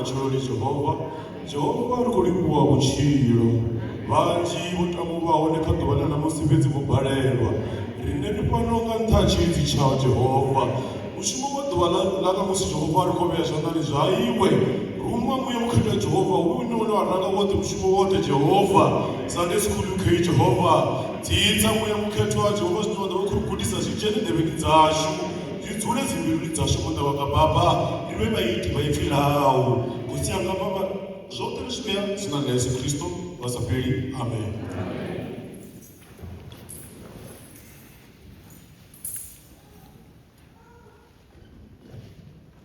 matshelo Jehova Jehova ri khou livhuwa vhutshilo vhanzhi vho tamuwa hone kha ḓuvha ḽa ṋamusi fhedzi vho balelwa rine ri fano nga nṱha ha tshilidzi tsha Jehova mushumo wa ḓuvha ḽa ṋamusi Jehova ri khou vhea zwanḓani zwa iwe ruma muya mukhetho wa Jehova hu une une wa ranga woṱhe mushumo woṱhe Jehova Sunday School UK Jehova dzidza muya mukhetho wa Jehova zwine wa ḓo vha khou ri gudisa zwi dzhene nḓevheni dzashu zwi dzule dzimbiluni dzashu muḓa wa nga baba ri vhe vhaiti vha ipfhi ḽau khosi yanga baba zwoṱhe ri zwi vhea dzina ḽa Yesu Kristo vha sa fheli amen.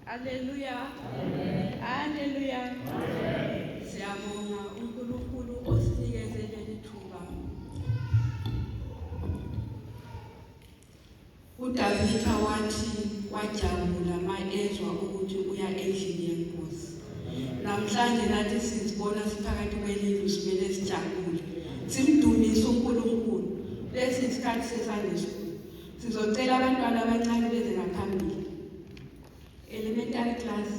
Hallelujah. Hallelujah. Siyabonga uNkulunkulu osinikeze leli thuba. uDavida wathi wajabula ezwa ukuthi uya endlini yenkosi. Namhlanje nathi sizibona siphakathi kwelizwe simele sijabule. Simdumise uNkulunkulu. Lesi isikhathi seSunday School. Sizocela abantwana abancane beze ngaphambili. Elementary class.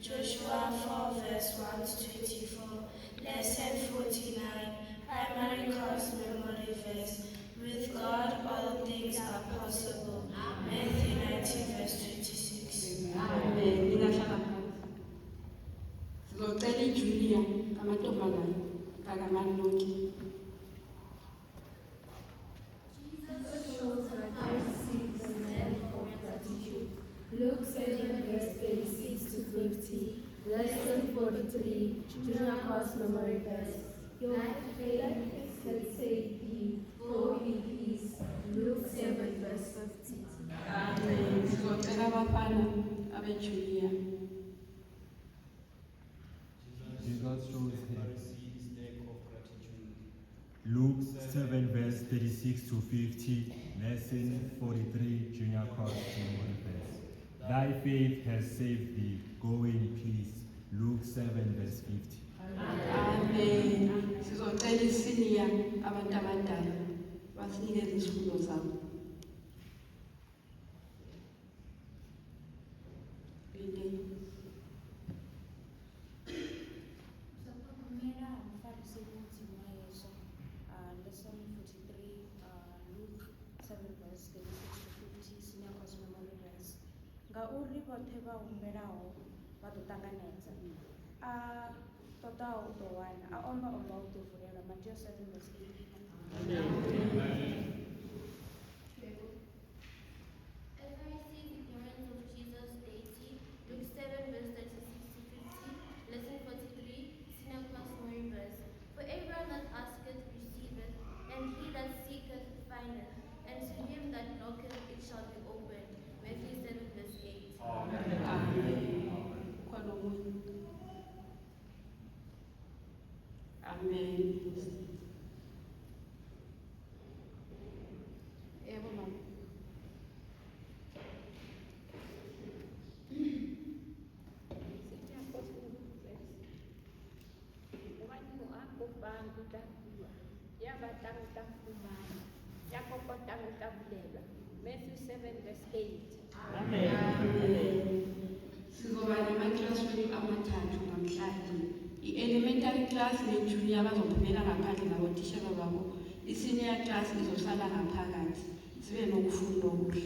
Joshua 4 verse 1 to 24, lesson 49, primary course memory verse. With God all things are possible. Matthew 19 verse 26. Amen. Ngingahlala phansi. Sizocela iJulia amantombazane kaManonki. Jesus shows that mercy is an end of gratitude. Luke 7 verse 36 to 50. Lesson 43. Junior course memory verse. Your faith has saved thee. Go in peace. Luke 7 verse 50. Amen. Sizocela abafana abeJulia. Jesus shows his lack of gratitude. Luke 7 verse 36 to 50, lesson 43, junior course memory verse. Thy faith has saved thee. Go in peace. Luke 7 verse 50. Amen. Sizocela isiniya abantu abadala basinikeze isifundo sabo. Lesson 43, Luke 7 verse 36 to 50, senior course memory verse. Ngauri vhoṱhe vha humbelaho vha ḓo ṱanganedza. A ṱoḓaho u ḓo wana, a omba u ḓo vulelwa. Matthew 7 verse 8. Amen. Yebo mama. Matthew 7 verse 8. Amen. Sizoba nama-classroom namhlanje. I-elementary class ne-junior bazophumela ngaphandle nabotishela babo. I-senior class izohlala ngaphakathi. Sibe nokufunda okuhle.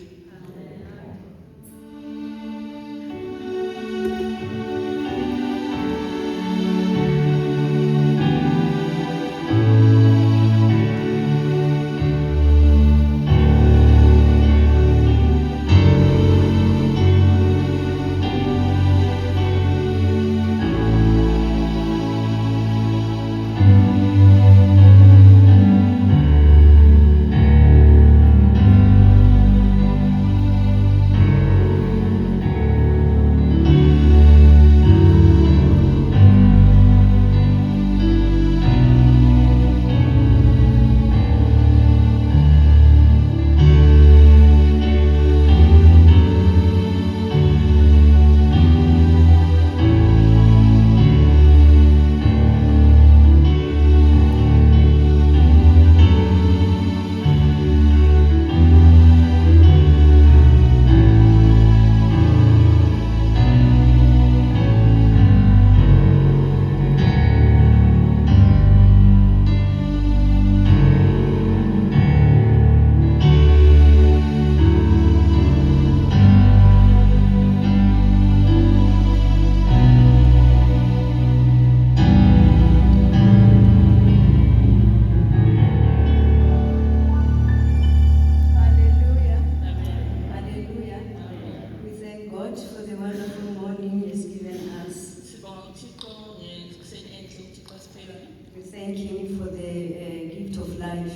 Thank Him for the gift of life.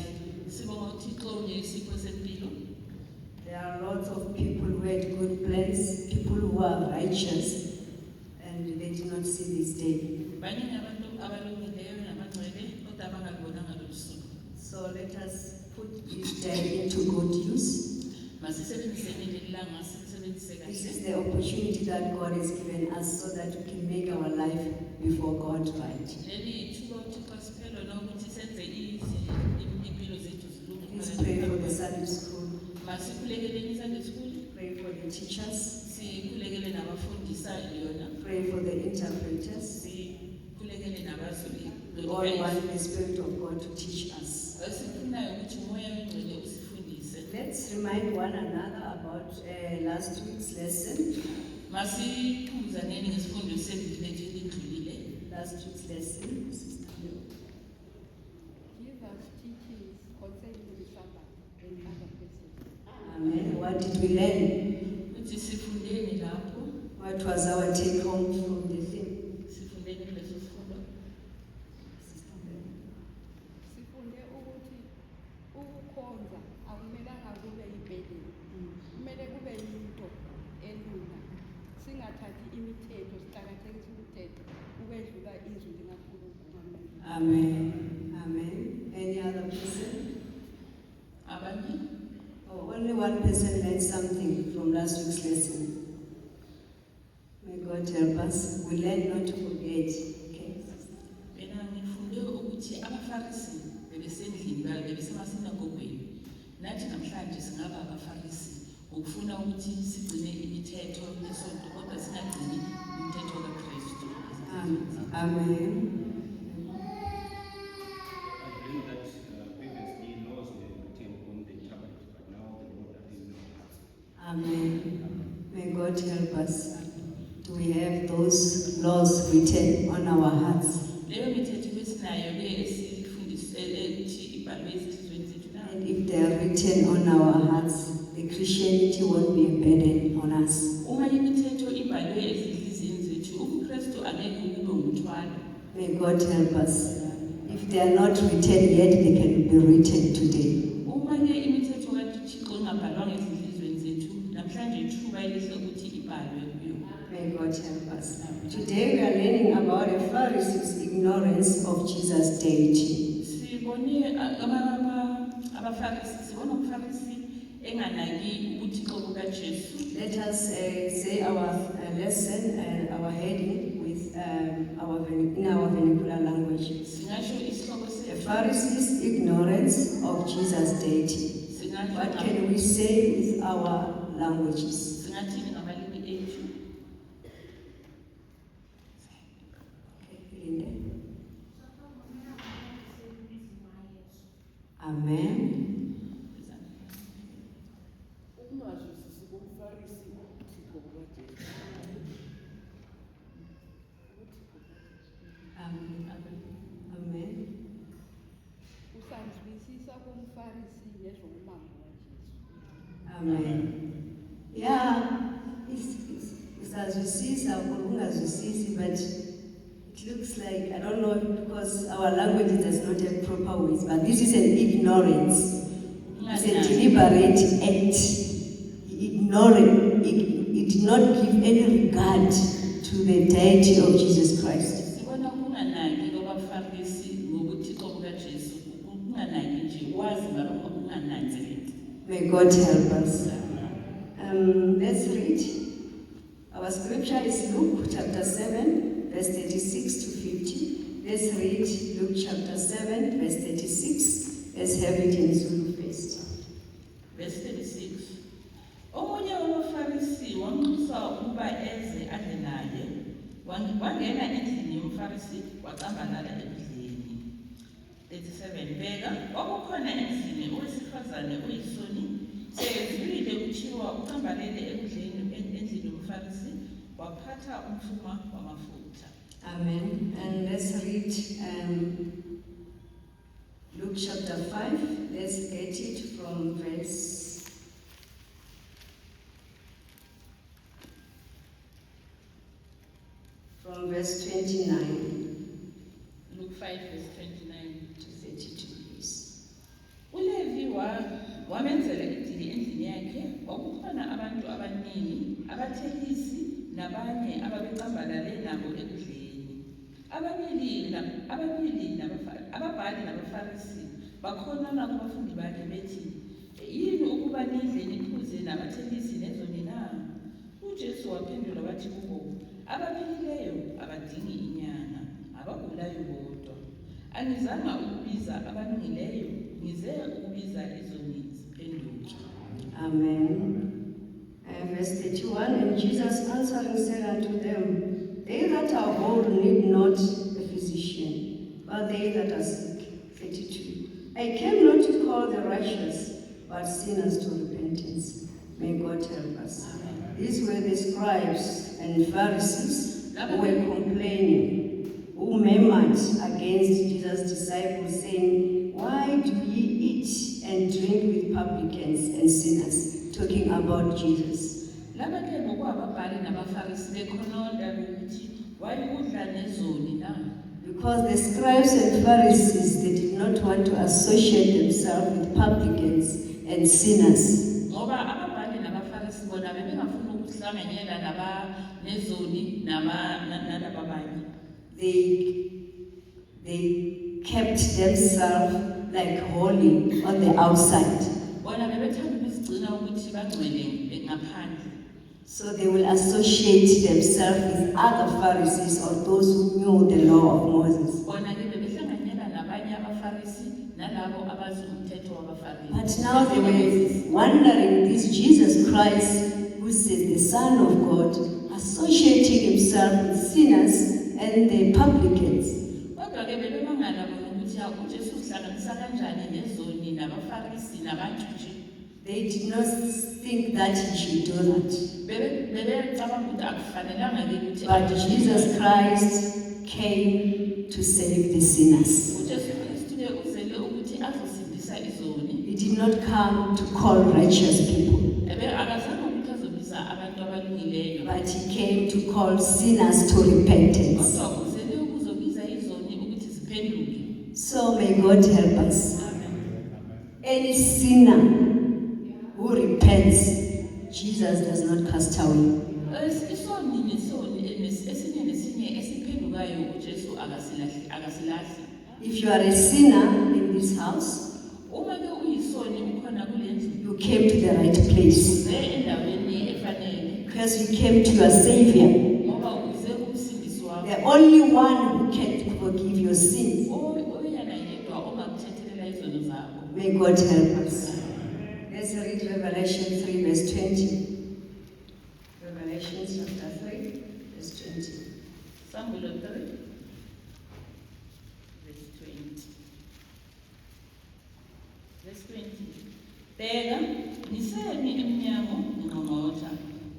There are lots of people who had good plans, people who are righteous, and they did not see this day. So let us put this day into good use. This is the opportunity that God has given us so that we can make our life before God right. Please pray for the Sunday school. Pray for the teachers. Pray for the interpreters. We all want the Spirit of God to teach us. Let's remind one another about last week's lesson. Last week's lesson. Give us teachings concerning the Sabbath and other places. Amen. What did we learn? What was our take home from the thing? Sifunde ukuthi ukukhonza akumelanga kube yibhedlela. Kumele kube yinto elula. Singathathi imithetho, siqakathekise imithetho ukwedlula izwi likaNkulunkulu. Amen. Amen. Any other person? Oh, only one person learned something from last week's lesson. May God help us. We learn not to forget. Okay. nathi namhlanje singaba abafarisi ukufuna ukuthi sigcine imithetho yesonto kodwa singagcini umthetho kaKristu. Amen. I believe that previously laws were written on the tablet, but now the Lord has in our hearts. Amen. May God help us. Do we have those laws written on our hearts? Leyo mithetho besinayo le esifundiswe ethi ibhalwe esizweni sethu na. And if they are written on our hearts, the Christianity won't be a burden on us. Uma imithetho ibhalwe ezinhliziyweni zethu uKristu angeke kube umthwalo. May God help us. If they are not written yet, they can be written today. Uma ke imithetho kaThixo ingabhalwanga ezinhliziyweni zethu namhlanje ithuba elihle ukuthi ibhalwe kuyo. May God help us. Today we are learning about the Pharisees' ignorance of Jesus' deity. Sibone abafarisi sibona umfarisi enganaki ubuthixo bukaJesu. Let us say our lesson and our heading with in our vernacular language. Singasho isihloko The sethu. Pharisees' ignorance of Jesus' deity. What can we say with our languages? Singathini ngabalimi ethu? abafarisi nezommango kaJesu. Amen. Yeah, isazwisisa or ungazwisisi, but it looks like, I don't know, because our language does not have proper words, but this is an ignorance. It's a deliberate act. He did not give any regard to the deity of Jesus Christ. Sibona kunganaki kwabafarisi ngokuthixo kukaJesu, kunganaki nje wazi ngalokho kungananzeleki. May God help us. Let's read. Our scripture is Luke chapter 7, verse 36 to 50. Let's read Luke chapter 7, verse 36. Let's have it in Zulu first. Verse 36. Omunye wabafarisi wamxusa ukuba eze adle naye. Wangena endlini yomfarisi wacambalala ekudleni. 37. Bheka, kwakukhona endlini owesifazane oyisoni, sezwile kuthiwa ucambalele ekudleni endlini yomfarisi, waphatha umfuma wamafutha. Amen. And let's read Luke chapter 5. Let's get it from verse 29 Luke 5 verse 29 to 32, please. uLevi wamenzela idili endlini yakhe. Kwakukhona abantu abaningi, abathelisi nabanye ababecambalale nabo ekudleni. Ababhali nabafarisi bakhonana kubafundi bakhe bethi, yini ukuba nidle niphuze nabathelisi nezoni na? UJesu waphendula wathi kubo, abaphilileyo abadingi inyanga, abagulayo bodwa. Anizanga ukubiza abalungileyo, ngize ukubiza izoni ziphenduke. Amen. Verse 31, and Jesus answering said unto them, they that are whole need not a physician, but they that are sick. 32, I came not to call the righteous, but sinners to repentance. May God help us. These were the scribes and Pharisees who were complaining, who murmured against Jesus' disciples, saying, why do ye eat and drink with publicans and sinners? Talking about Jesus. Laba ke ngokwababhali nabafarisi bekhononda ukuthi wayekudla nezoni na? Because the scribes and Pharisees, they did not want to associate themselves with publicans and sinners. Ngoba ababhali nabafarisi bona bebengafuna ukuhlanganyela nezoni nalababanye. They kept themselves like holy on the outside. Bona bebethanda ukuzigcina ukuthi bangcwele ngaphandle. So they will associate themselves with other Pharisees or those who knew the law of Moses. Bona ke bebehlanganyela nabanye abafarisi nalabo abazi umthetho wabafarisi. But now they were wondering, this Jesus Christ, who is the Son of God, associating himself with sinners and the publicans. Kodwa ke bebemangala bona ukuthi uJesu uhlanganisa kanjani nezoni nabafarisi nabantu nje. They did not think that he should do that. But Jesus Christ came to save the sinners. He did not come to call righteous people, but he came to call sinners to repentance. So may God help us. Any sinner who repents, Jesus does not cast away. If you are a sinner in this house, you came to the right place. Because you came to your Savior, the only one who can forgive your sins. May God help us. Let's read Revelation 3, verse 20. Revelation chapter 3, verse 20. Psalm 3, verse 20. Verse 20. Bheka, ngisemi emnyango ngqongqotha.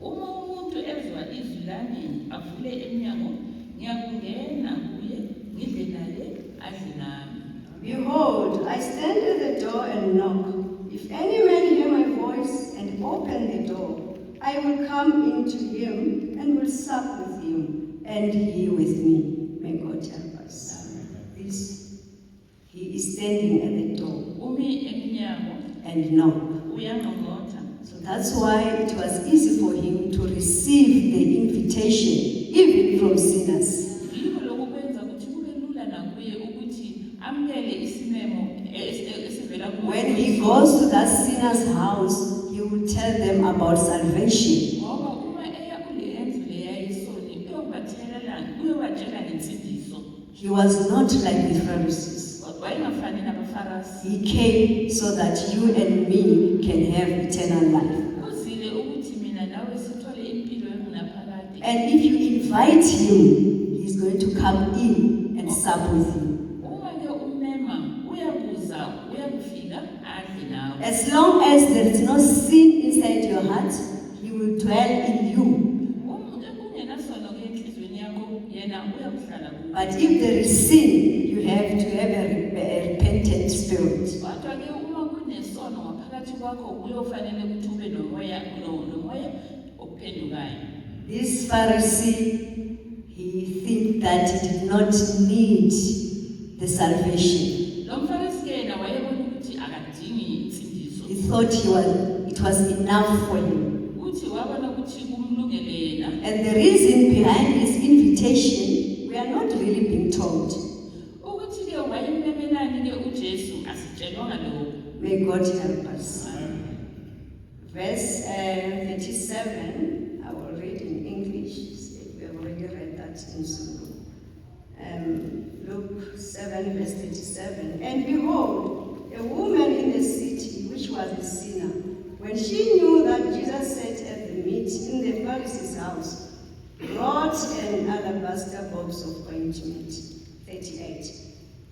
Uma umuntu ezwa izwi lami avule emnyango, ngiyakungena kuye, ngidle naye, adle nami. Behold, I stand at the door and knock. If any man hear my voice and open the door, I will come into him and will sup with him, and he with me. May God help us. This, he is standing at the door umi emnyango and knock. uyanqongqotha. So that's why it was easy for him to receive the invitation, even from sinners. Yikho lokho kwenza ukuthi kube lula nakuye ukuthi amkele isimemo esivela kuye. When he goes to that sinner's house, he will tell them about salvation. Ngoba uma eya kuleyo ndlu leya yisoni uyobatshela ngensindiso. He was not like the Pharisees. Kodwa wayengafani nabafarisi. He came so that you and me can have eternal life. Uzile ukuthi mina nawe sithole impilo engunaphakade. And if you invite him, he's going to come in and sup with you. Uma ke umema uyakuza uyakufika adle nawe. As long as there is no sin inside your heart, he will dwell in you. Kungenasono ke enhlizweni yakho yena uyakuhlala kuwe. But if there is sin, you have to have a repentant spirit. Kodwa ke uma kunesono ngaphakathi kwakho uyofanele ukuthi ube nomoya ophendukayo. This Pharisee, he think that he did not need the salvation. Lo mfarisi ke yena wayebona ukuthi akadingi insindiso. He thought it was enough for him. Uthi wabona ukuthi kumlungele yena. And the reason behind his invitation, we are not really being told. Ukuthi ke wayememelani ke uJesu asitshelwanga lokho. May God help us. Verse 37, I will read in English. We have already read that in Zulu. Luke 7, verse 37. And behold, a woman in the city, which was a sinner, when she knew that Jesus sat at the meat in the Pharisee's house, brought an alabaster box of ointment, 38,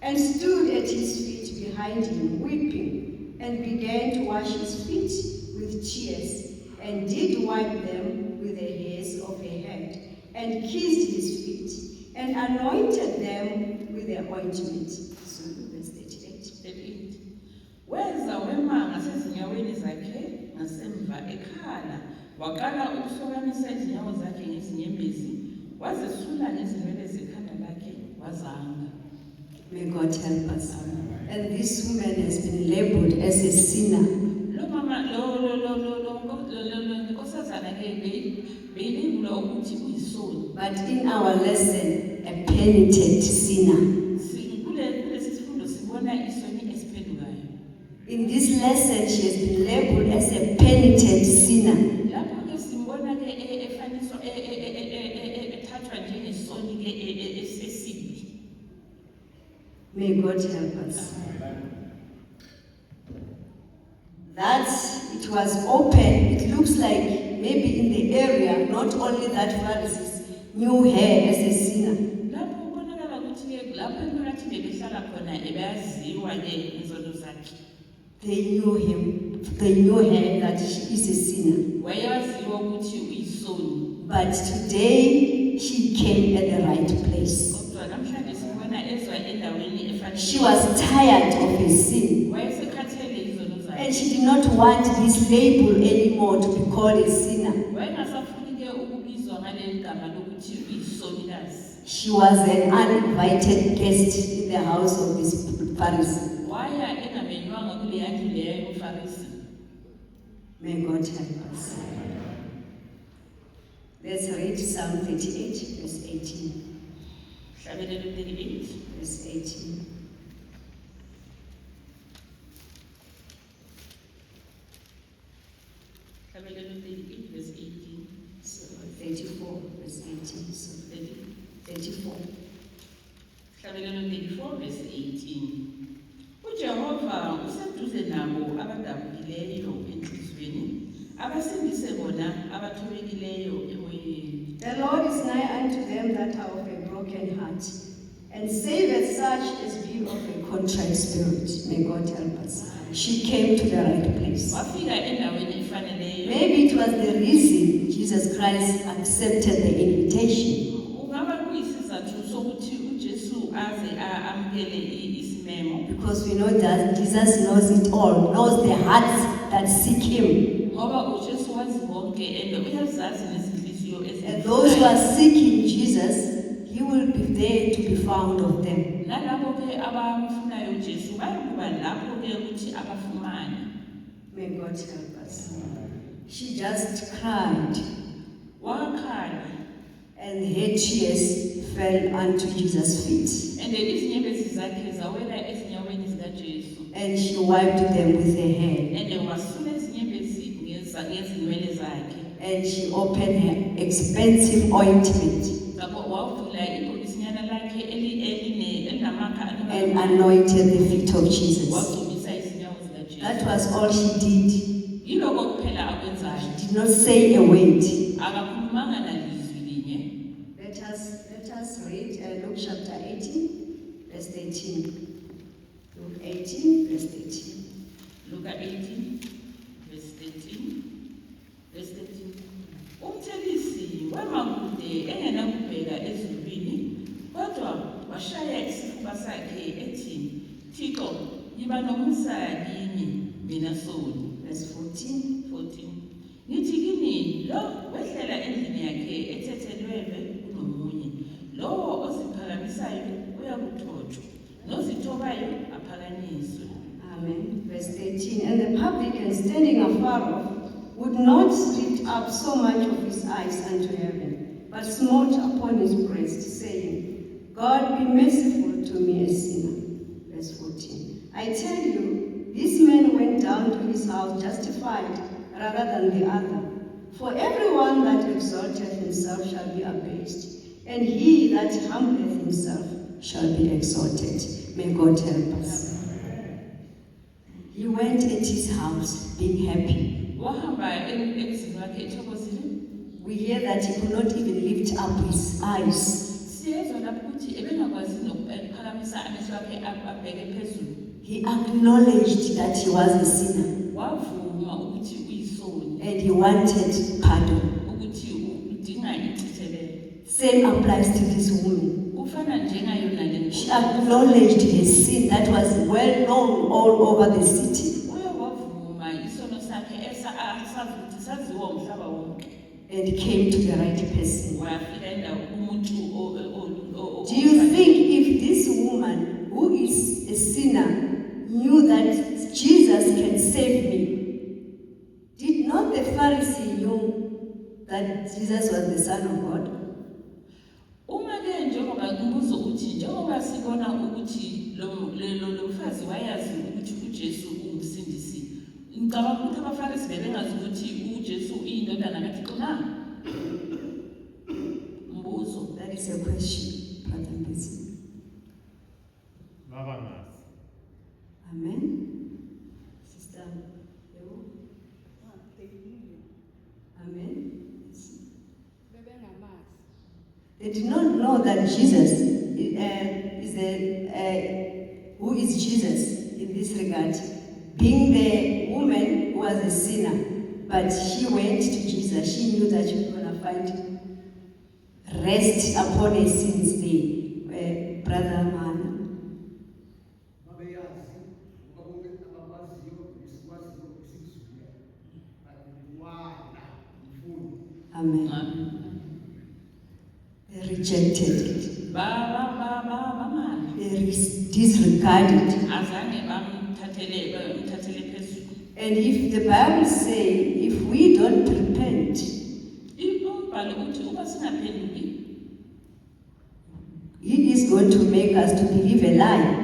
and stood at his feet behind him, weeping, and began to wash his feet with tears, and did wipe them with the hairs of her head, and kissed his feet, and anointed them with the ointment. Zulu, verse 38. Weza wema ngasezinyaweni zakhe ngasemva ekhala waqala ukusokamisa izinyawo zakhe ngezinyembezi wazesula ngezinwele zekhanda lakhe wazanga. May God help us. And this woman has been labeled as a sinner. Lo mama nkosazana ke beyilebula ukuthi uyisoni. But in our lesson, a penitent sinner. Kulesi sifundo sibona isoni esiphendukayo. In this lesson, she has been labeled as a penitent sinner. Lapho ke simbona ke efaniswa ethathwa njengesoni ke esibi. May God help us. That it was open, it looks like maybe in the area, not only that Pharisees knew her as a sinner. Lapho kubonakala ukuthi ke lapho emphakathini bebehlala khona ebayaziwa ke izono zakhe. They knew her that she is a sinner. Wayaziwa ukuthi uyisoni. But today, she came at the right place. Kodwa namhlanje sibona ezwa endaweni efanele. She was tired of her sin. Wayesekhathele izono zakhe. And she did not want this label anymore to be called a sinner. Wayengasafuni ke ukubizwa ngaleli gama lokuthi uyisonikazi. She was an uninvited guest in the house of this Pharisee. Waya engamenywanga kule yandlu leyo yomfarisi. May God help us. Let's read Psalm 38, verse 18. Hlabelelo 38 Verse 18. Hlabelelo 38 verse 18. So 34, verse 18. So 34. Hlabelelo 34 verse 18. uJehova useduze nabo abadabukileyo enhlizweni abasindise bona abathobekileyo emoyeni. The Lord is nigh unto them that are of a broken heart, and saveth such as be of a contrite spirit. May God help us. She came to the right place. Wafika endaweni efaneleyo. Maybe it was the reason Jesus Christ accepted the invitation. Ungaba kuyisizathu sokuthi uJesu aze amkele isimemo isimemo because we know that Jesus knows it all, knows the hearts that seek him. ngoba uJesu wazi bonke and uyazazi nezinhliziyo And those who ezibucayi. are seeking Jesus, he will be there to be found of them. Nalabo ke abamfunayo uJesu bayakuba lapho ke ukuthi abafumane. May God help us. She just cried, Wakhala and her tears fell unto Jesus' feet. and izinyembezi zakhe zawela ezinyaweni zikaJesu. And she wiped them with her hair. And wasula izinyembezi ngezinwele zakhe. And she opened her expensive ointment Ngakho wavula ibhokisinyana lakhe elinamakha and anointed the feet of Jesus. wagcobisa izinyawo zikaJesu. That was all she did. Yiloko kuphela akwenzayo. She did not say a word. Akakhulumanga nalizwi linye. Let us read Luke chapter 18, verse 13. Luke 18, verse 13. Luka 18 verse 13. Verse 13. Umthelisi wemakude engenakubheka ezulwini kodwa washaya isifuba sakhe ethi Thixo yiba nomusa kimi mina soni. Verse 14. 14. Nithi kini lo wehlela endlini yakhe ethethelwelwe kunomunye. Lowo oziphakamisayo uyakuthotshwa, nozithobayo aphakanyiswe. Amen. Verse 13. And the publican standing afar off would not lift up so much of his eyes unto heaven, but smote upon his breast, saying, God be merciful to me, a sinner. Verse 14. I tell you, this man went down to his house justified rather than the other. For everyone that exalteth himself shall be abased, and he that humbleth himself shall be exalted. May God help us. He went at his house being happy. Wahamba emzini wakhe ethokozile. We hear that he could not even lift up his eyes. Siyezwa lapho ukuthi ebengakwazi nokuphakamisa amehlo akhe abheke phezulu. He acknowledged that he was a sinner Wavuma ukuthi uyisoni, and he wanted pardon. ukuthi udinga ichithelelo. Same applies to this woman. Kufana njengayona le She acknowledged her sin that was well known all over the city. Uye wavuma isono sakhe asazi ukuthi saziwa umhlaba wonke. And came to the right person. Wafika endawo kumuntu Do you think if this woman, who is a sinner, knew that Jesus can save me, did not the Pharisee know that Jesus was the Son of God? Uma ke njengoba ngibuzo ukuthi njengoba sibona ukuthi lo mfazi wayazi ukuthi uJesu ungumsindisi. Ngicabanga ukuthi abaFarisi bebengazi ukuthi uJesu uyindodana kaThixo na? Mbuzo. That is a question, Brother Mbisi. Amen. Sister, Amen. They did not know that Jesus who is Jesus in this regard, being the woman who was a sinner, but she went to Jesus. She knew that she was going to find rest upon her sins there, Brother Man. Amen. They rejected it. They disregarded it. And if the Bible says, if we don't repent, He is going to make us to believe a lie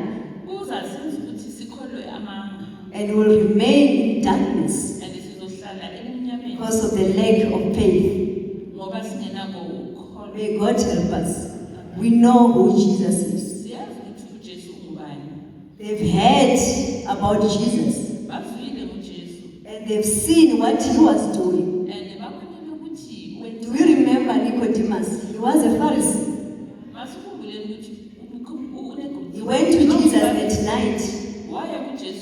and will remain in darkness because of the lack of faith. May God help us. We know who Jesus is. They've heard about Jesus and they've seen what he was doing. Do you remember Nicodemus? He was a Pharisee. He went to Jesus at night.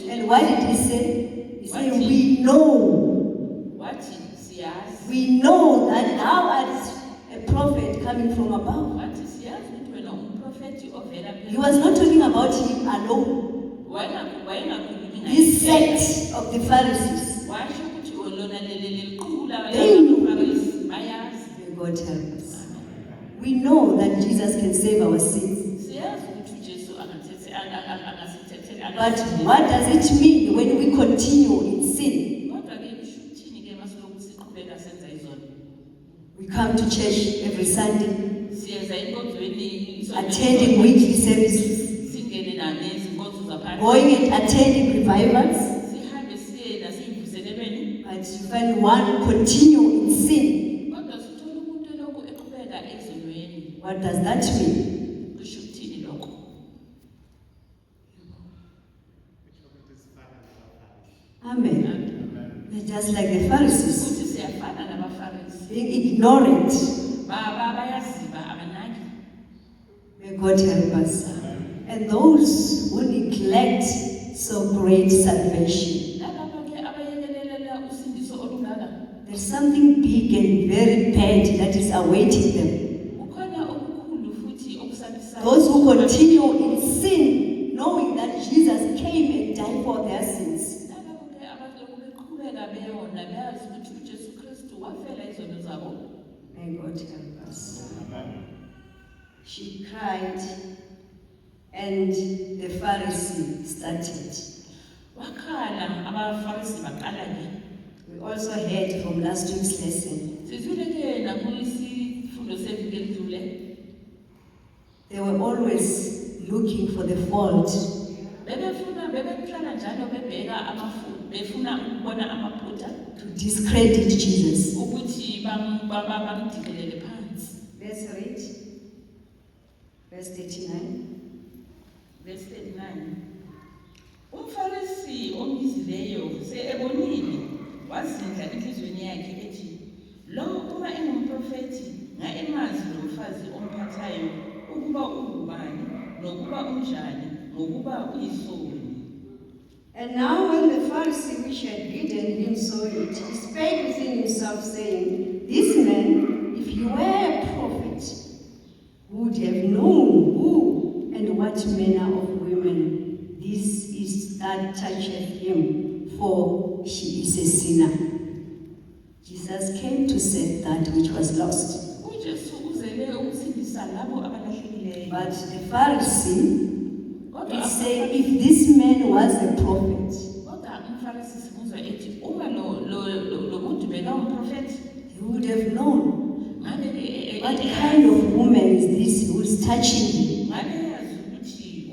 And what did he say? He said, we know that thou art a prophet coming from above. He was not talking about him alone. wayengakhulumi This ngayo. sect of the Pharisees, Washo ukuthi olona leli qhubu They- labaFarisi bayazi. may God help us. We know that Jesus can save our sins. Siyazi ukuthi uJesu angasithethela. But what does it mean when we continue in sin? Kodwa ke kusho ukuthini ke masiloku siqhubeka senza izono? We come to church every Sunday, Siyeza enkonzweni attending weekly services, singene nezinkonzo zaphandle. going and attending revivals, Sihambe siye naseyimvuselelweni. but you find one continue in sin. Kodwa sithola umuntu lokhu eqhubeka ezonweni. What does that mean? Kusho ukuthini lokho? Amen. They're just like the Pharisees, Ukuthi siyafana nabaFarisi. being ignorant. Bayaziba abanaki. May God help us. And those who neglect so great salvation. Laba ke abayekelelela usindiso olungaka. There's something big and very bad that is awaiting them. Kukhona okukhulu futhi okusabisayo. Those who continue in sin, knowing that Jesus came and died for their sins. Laba ke abaloku beqhubeka beyona beyazi ukuthi uJesu Kristu wafela izono zabo. May God help us. She cried, and the Pharisee started. Wakhala abaFarisi baqala ke. We also heard from last week's lesson. Sizwile ke nakuyisifundo seviki elidlule. They were always looking for the fault. Bebehlala njalo bebheka amafuta, befuna ukubona amaphutha To discredit Jesus. ukuthi bamdikelele phansi. Let's read verse 39. Verse 39. Umfarisi omizileyo ebonile wazindla enhlizweni yakhe ethi, lo uma engumprofethi emazi lo mfazi omphathayo ukuba ungubani nokuba unjani ngokuba uyisoni. And now when the Pharisee which had bidden him saw it, he spake within himself, saying, This man, if he were a prophet, would have known who and what manner of women this is that toucheth him, for she is a sinner. Jesus came to save that which was lost. uJesu uzele ukusindisa labo abalahlekileyo. But the Pharisee Kodwa is saying, if this man was a prophet, kodwa umfarisi simuzwa ethi uma lo muntu bekawumprofethi he would have known ngabe ke what kind of woman is this who is touching him. ngabe yazi ukuthi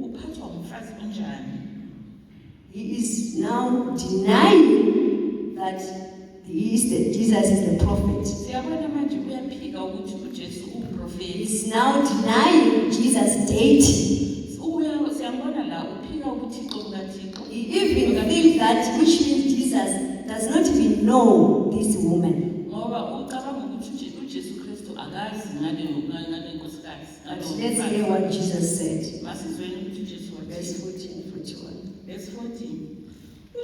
uphathwa umfazi onjani. He is now denying that Jesus is the prophet. Siyabona manje uyaphika ukuthi uJesu He uprofethi. is now denying Jesus' deity. Siyabona la uphika ukuthi ukaThixo. He even thinks that, which means Jesus does not even know this woman. Ngoba ucabanga ukuthi uJesu Kristu akazi ngale nkosikazi. But let's hear what Jesus said. Masizweni ukuthi uJesu wathi. Verse 14, 41. Verse 14.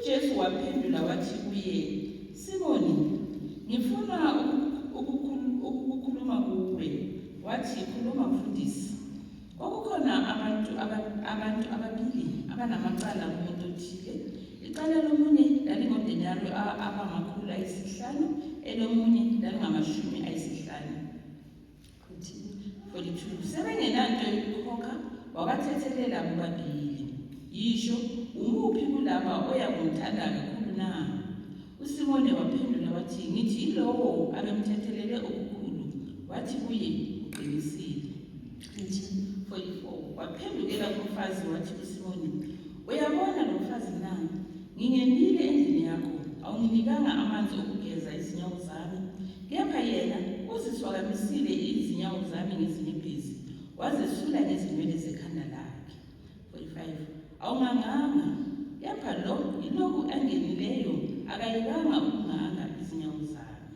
uJesu waphendula wathi kuye, Simoni, ngifuna ukukhuluma kuwe. Wathi khuluma mfundisi. Okukhona abantu ababili abanamacala kumuntu othile. Icala lomunye lalingodenaro abamakhulu ayisihlanu, elomunye lalingamashumi ayisihlanu. 42. Sebengenanto yokukhokha, wabathethelela bobabili. Yisho, umuphi kulaba oyakumthanda kakhulu na? uSimoni waphendula wathi, ngithi yilowo abemthethelele okukhulu. Wathi kuye, uqinisile. 44. Waphendukela kumfazi wathi kuSimoni, uyabona lo mfazi na? Ngingenile endlini yakho, awunginikanga amanzi okugeza izinyawo zami. Kepha yena uziswakamisile izinyawo zami ngezinyembezi, wazesula ngezinwele zekhanda lakhe. 45. Awunganganga, kepha lo yilokhu angenileyo, akayibanga ukunganga izinyawo zami.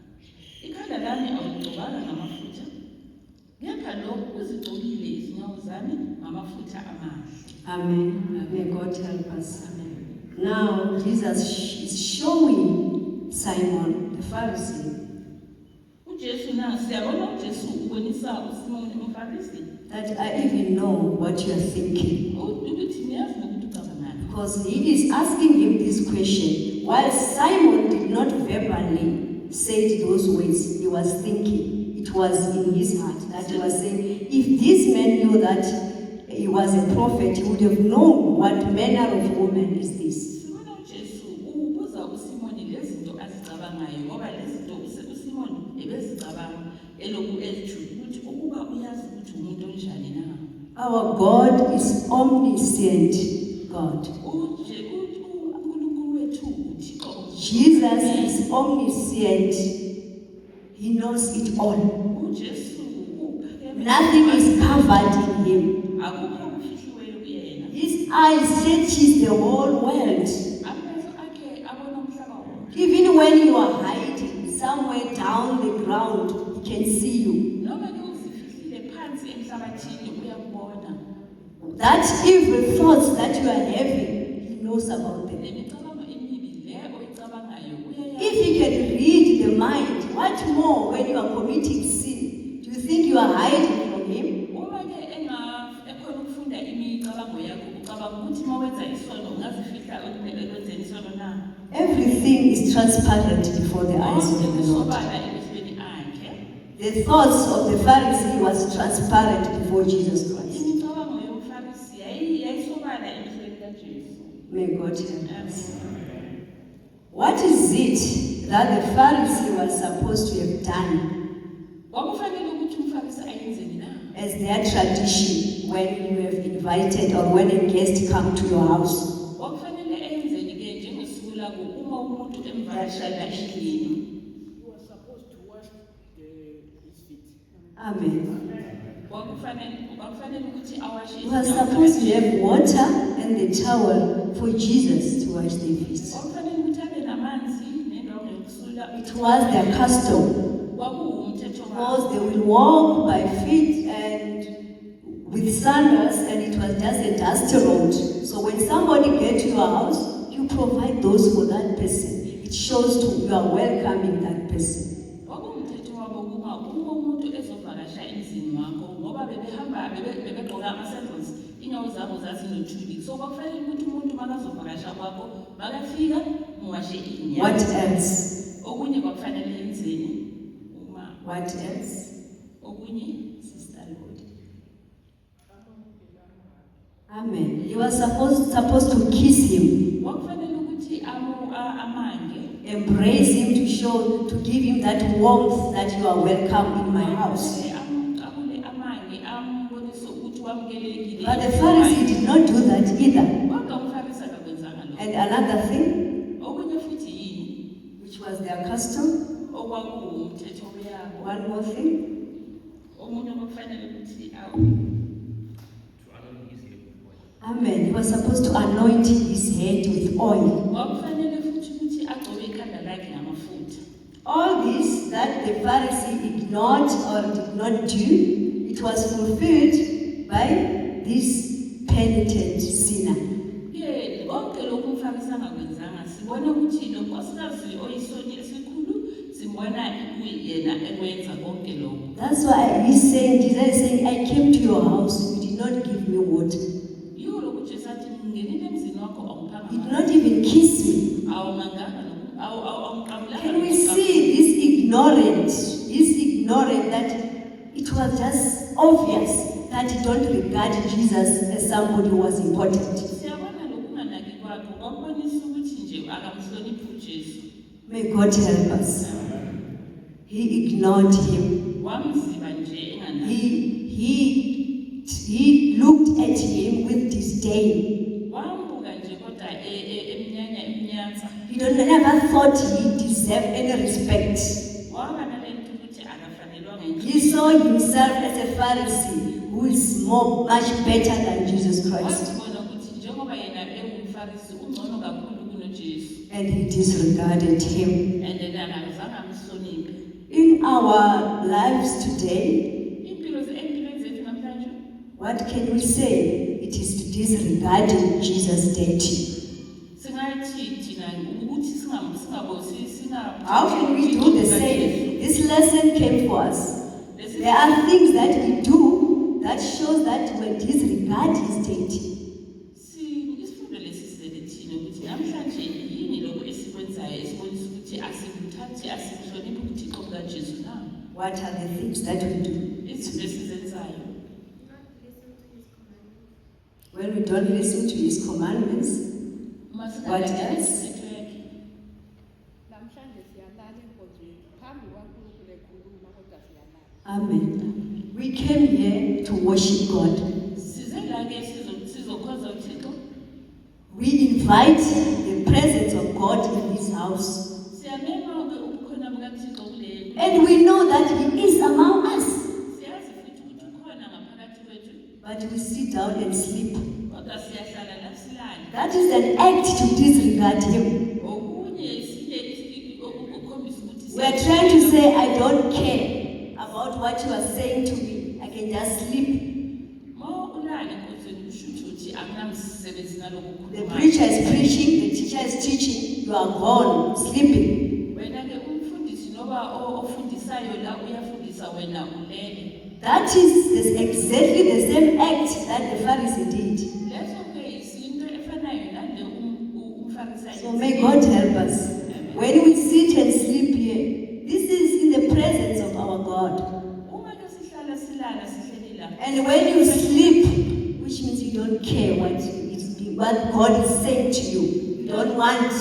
Ikhanda lami awugcobanga ngamafutha, kepha lo uzigcobile izinyawo zami ngamafutha amahle. Amen. May God help us. Now, Jesus is showing Simon, the Pharisee, uJesu na siyabona uJesu ubonisa uSimoni umFarisi that I even know what you are thinking. ukuthi niyazi nokuthi ucabanga Because he is asking him this question. While Simon did not verbally say those words, he was thinking. It was in his heart that he was saying, if this man knew that he was a prophet, he would have known what manner of woman is this. Sibona uJesu ubuza uSimoni lezinto azicabangayo ngoba lezinto uSimoni ebezicabanga eloku ejuju ukuthi ukuba uyazi ukuthi umuntu onjani na. Our God is omniscient God. uNkulunkulu wethu uThixo. Jesus is omniscient. He knows it all. uJesu Nothing is covered in him. akukho okufihliweyo kuyena. His eyes searches the whole world. Amehlo akhe abona umhlaba wonke. Even when you are hiding somewhere down the ground, he can see you. Noma ke uzifihlile phansi emhlabathini uyakubona. That evil thoughts that you are having, he knows about them. Lemicabango emibi le oyicabangayo uyayazi. If he can read the mind, what more when you are committing sin? Do you think you are hiding from him? Uma ke ekhona ukufunda imicabango yakho ucabanga ukuthi uma wenza isono ungazifihla ekwenzeni isono na. Everything is transparent before the eyes of the Lord. Kusobala emehlweni akhe. The thoughts of the Pharisee was transparent before Jesus Christ. Imicabango yomFarisi yayisobala emehlweni kaJesu. May God help us. What is it that the Pharisee was supposed to have done Kwakufanele ukuthi umFarisi ayenzeni na? as their tradition when you have invited or when a guest come to your house? Kwakufanele ayenzeni ke njengosuku lako uma umuntu emvakashela endlini. Amen. Kwakufanele ukuthi awashe He was supposed to have water and the towel for Jesus to wash their feet. Kwakufanele ukuthi abe namanzi nendawo yokusula. It was their custom. Kwakuwumthetho wabo. Because they will walk by feet and with sandals, and it was just a dust road. So when somebody gets to your house, you provide those for that person. It shows to you are welcoming that person. Kwakuwumthetho wabo uma umuntu ezovakasha emzini wakho ngoba bebegqoka ama-sandals inyawo zabo zazinothuli. So kwakufanele ukuthi umuntu makazovakasha kwakho makafika muwashe inyawo. What else? Okunye kwakufanele yenzeni uma What else? okunye Sister Lord. Amen. You were supposed to kiss him, kwakufanele ukuthi amange embrace him to show, to give him that warmth that you are welcome in my house. amqabule amange ambonise ukuthi wamukelekile. But the Pharisee did not do that either. Kodwa umFarisi akakwenzanga lokho. And another thing, Okunye futhi yini which was their custom, okwakuwumthetho wabo. one more thing, Omunye okufanele ukuthi amen. He was supposed to anoint his head with oil. kwakufanele futhi ukuthi agcobe ikhanda lakhe ngamafutha. All this that the Pharisee ignored or did not do, it was fulfilled by this penitent sinner. Ke konke lokhu umFarisi angakwenzanga sibona ukuthi lo nkosikazi oyisoni esikhulu simbona kuyena ekwenza konke lokho. That's why he's saying, Jesus is saying, I came to your house, you did not give me water. Yiwo lokhu Jesu athi ngingenile emzini wakho You did awungiphanga not even kiss me. awunganganga awungiqabulanga. Can we see this ignorant that it was just obvious that he don't regard Jesus as somebody who was important. Siyabona lokunganaki kwakho kwakubonisa ukuthi nje akamhloniphi uJesu. May God help us. He ignored him. Wamziba nje enganaki. He looked at him with disdain. Wambuka nje kodwa emnyanza. He never thought he deserved any respect. Waba nalento ukuthi akafanelwanga He saw himself as a Pharisee who is much better than Jesus Christ. Wazibona ukuthi njengoba yena engumFarisi ungcono kakhulu kunoJesu. And he disregarded him. And then akazange amhloniphe. In our lives today, Impilo zethu namhlanje what can we say? It is to disregard Jesus' deity. singathi thina ukuthi singabosi How can we do the same? This lesson came for us. There are things that we do that shows that we disregard his deity. Isifundo lesi What are the things that we do? izinto esizenzayo When we don't listen to his commandments, uma What singalandeli else? imithetho yakhe. namhlanje siyalala enkonzweni phambi kwaNkulunkulu ekhuluma kodwa siyalala. amen. We came here to worship God. Size la ke sizokhonza uThixo. We invite the presence of God in this house. Siyamema ke ubukhona bukaThixo kule. And we know that he is among us. Siyazi futhi ukuthi ukhona ngaphakathi kwethu. But we sit down and sleep. Kodwa siyahlala la silale. That is an act to disregard him. Okunye sinye ukukhombisa ukuthi We are trying to say, I don't care about what you are saying to me. I can just sleep. Uma ulala enkonzweni kusho ukuthi akunamsebenzi naloku The ukhulumayo. preacher is preaching, the teacher is teaching, you are gone, sleeping. Wena ke umfundisi noba ofundisayo la uyafundisa wena ulele. That is exactly the same act that the Pharisee did. Leso ke isinto efanayo nale umfarisayo. So may God help us. When we sit and sleep here, this is in the presence of our God. Uma ke sihlala silala sihleli la. And when you sleep, which means you don't care what God is saying to you. You don't want.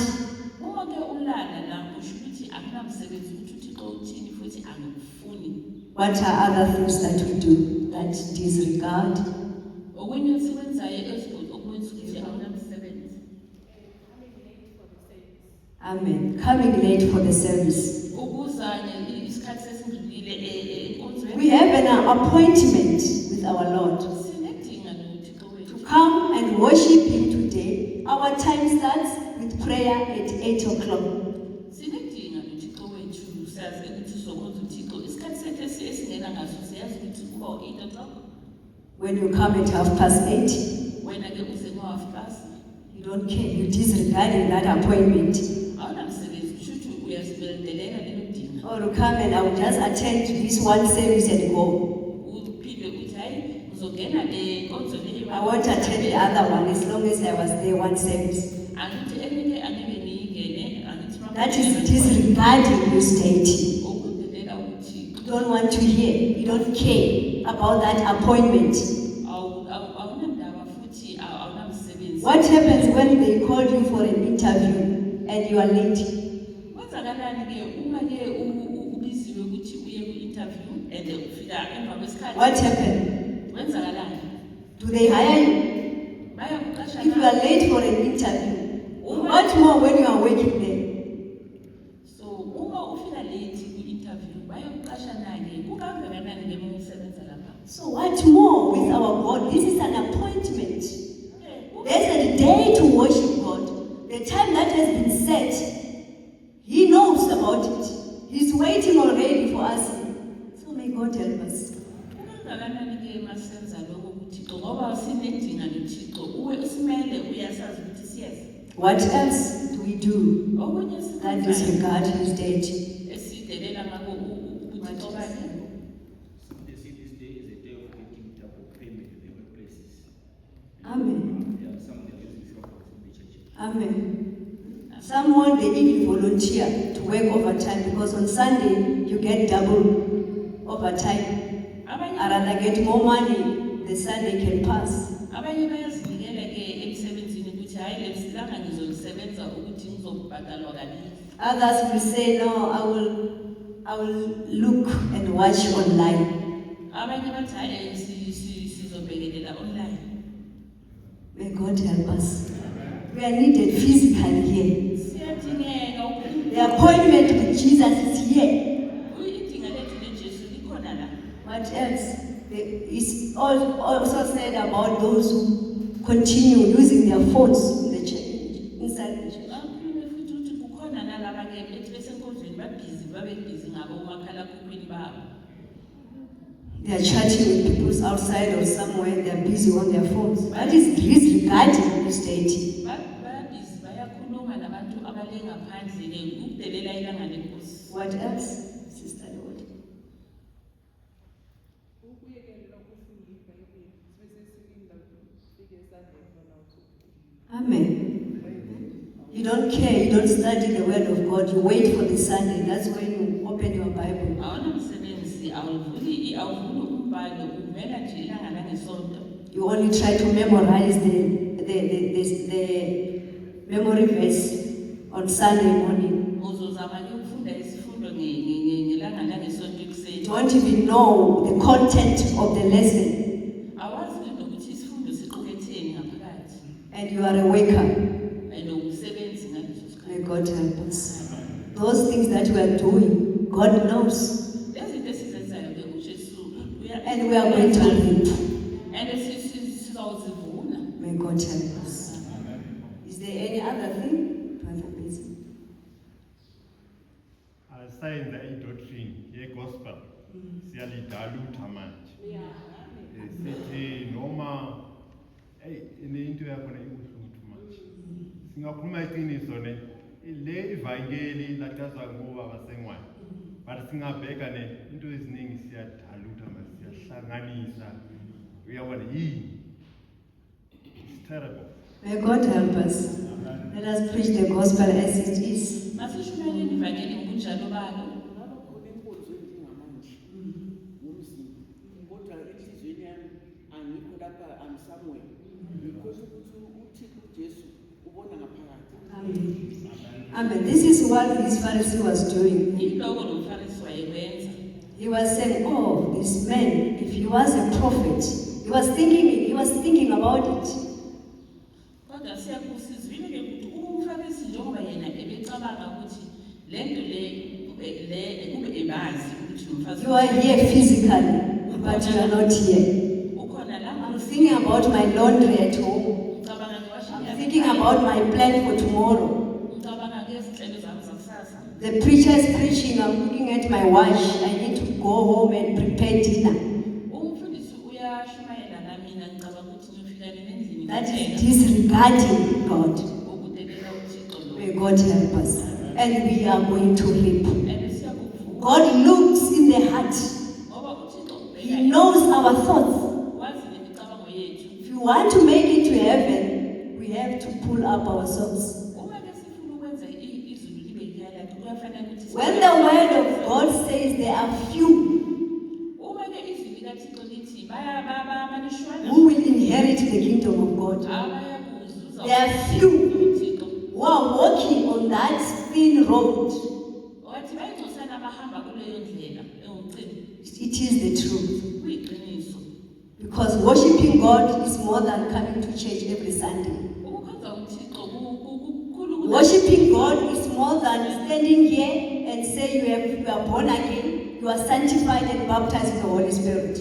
Uma ke ulala la kusho ukuthi akunamsebenzi ukuthi uThixo uthini futhi angikufuni. What are other things that we do that disregard? Okunye sikwenzayo okwenza ukuthi akunamsebenzi. Amen. Coming late for the service. Ukuzanye isikhathi sesindlulile enkonzweni. We have an appointment with our Lord Sinedinga noThixo wethu. to come and worship Him today. Our time starts with prayer at 8 o'clock. Sinedinga noThixo wethu siyazi ukuthi sizokhonza uThixo. Isikhathi sethu esingena ngaso siyazi ukuthi kuba u-8 o'clock. When you come at 8:30, Wena ke uze ngo-half past. you don't care. You disregarding that appointment. Awunamsebenzi kusho ukuthi uyasibelendelela lelo dinga. Or you come and I will just attend this one service and go. Uphinde uthi hayi uzongena le nkonzo leyo. I won't attend the other one as long as I was there one service. Angithi enye angibe ngiyingene angithi uma- That is disregarding your state. Ukudelela ukuthi You don't want to hear. You don't care about that appointment. awunandaba futhi awunamsebenzi. What happens when they call you for an interview and you are late? Kwenzakalani ke uma ke ubiziwe ukuthi uye ku-interview and ufika emva kwesikhathi? What happened? Kwenzakalani? Do they hire you? Bayakuqasha If you are na. late for an interview, what more when you are working there? So uma ufika late ku-interview bayakuqasha na-ke kukangakanani ke uma usebenza lapha? So what more with our God? This is an appointment. There's a day to worship God. The time that has been set, He knows about it. He's waiting already for us. So may God help us. Kukangakanani ke masenza lokho kuThixo ngoba sinedinga noThixo uwe usimele uyasazi ukuthi siyeza. What else do we do Okunye that sikwenzayo disregard His deity? esidelela ngako uThixo bakhe. Some they see this day is a day of getting double payment in the workplaces. Amen. Yeah, some they are using shoppers in the churches. Amen. Someone, they even volunteer to work overtime because on Sunday you get double overtime. I Abanye rather get more money, the Sunday can pass. abanye bayazinikela ke emsebenzini ukuthi hayi lesihlanga ngizolisebenza ukuthi ngizobhadalwa kabili. Others will say, no, I will look and watch online. Abanye bathi hayi sizobhekelela online. May God help us. We are needed physically here. Siyadingeka ukuthi The appointment with Jesus is here. idinga lethu leJesu likhona la. What else? It's also said about those who continue using their phones in the church, inside the church. Bakhulume futhi ukuthi kukhona nalaba ke bethi besenkonzweni babhizi ngabo umakhalakhukhwini babo. They are chatting with people outside or somewhere, they are busy on their phones. That is disregarding His deity. Bayabhizi bayakhuluma nabantu abale ngaphandle ke ukudelela ilanga lenkosi. What else, Sister Lord? Ukuyekelela ukufunda iBhayibheli bese silinda ufike Sunday khona usuku. Amen. You don't care, you don't study the word of God, you wait for the Sunday. That's when you open your Bible. awunamsebenzi awuvuli umbhalo uvela nje ilanga langesonto. You only try to memorize the memory verse on Sunday morning. Uzozama ke ukufunda isifundo ngelanga langesonto ekuseni. You don't even know the content of the lesson. Awazi nokuthi isifundo siquketheni ngaphakathi. And you are a waker. Umsebenzi ngaleso sikhathi. May God help us. Those things that we are doing, God knows. Lezinto esizenzayo ke uJesu And we are going to reap. and sizawuzivuna. May God help us. Is there any other thing? Brother Bisi. Asayenza i-doctrine ye-gospel siyalidalutha manje. Sithi noma into yakhona ibuhlungu manje. Singakhuluma iqiniso ne le ivangeli laqhaza ngoba basengwane. But singabheka ne into eziningi siyadalutha manje siyahlanganisa. Uyabona yini? It's terrible. May God help us. Let us preach the gospel as it is. Masishumayele ivangeli ngokunjalo balo. Ngabakhona inkonzo enjengamanje ngomzimba kodwa enhliziyweni yami angikho lapha I'm somewhere because ukuthi uThixo uJesu ubona ngaphakathi. Amen. This is what this Pharisee was doing. Iloko lo mfarisi wayekwenza. He was saying, oh, this man, if he was a prophet, he was thinking about it. Kodwa siyakusizwile ke ukuthi umfarisi njengoba yena ebecabanga ukuthi lento le kube ebazi ukuthi umfarisi. You are here physically, but you are not here. Ukhona la I'm thinking about my laundry at home. I'm thinking about my plan for tomorrow. ngicabanga ke izinhlelo zami zakusasa. The preacher is preaching, I'm looking at my watch. I need to go home and prepare dinner. Umfundisi uyashumayela namina ngicabanga ukuthi ngiyofika endlini. That is disregarding God. Ukudelela uThixo lo. May God help us. And we are going to reap. And siyakuvuka. God looks in the heart. Ngoba uThixo ubheka. He knows our thoughts. Wazi nemicabango yethu. If you want to make it to heaven, we have to pull up our socks. Uma ke sifuna ukwenza izulu libe likhaya kuyafanele ukuthi When the word of God says there are few uma ke izwi likaThixo lithi bayamanishwana who will inherit the kingdom of God, abayakuzuza there are few uThixo who are walking on that thin road. wathi bayixosana abahamba kuleyo ndlela engumcimbi It is the truth. kuyiqiniso Because worshiping God is more than coming to church every Sunday. ukukhonza uThixo kukhulu Worshiping God is more than standing here and say you are born again, you are sanctified and baptized in the Holy Spirit.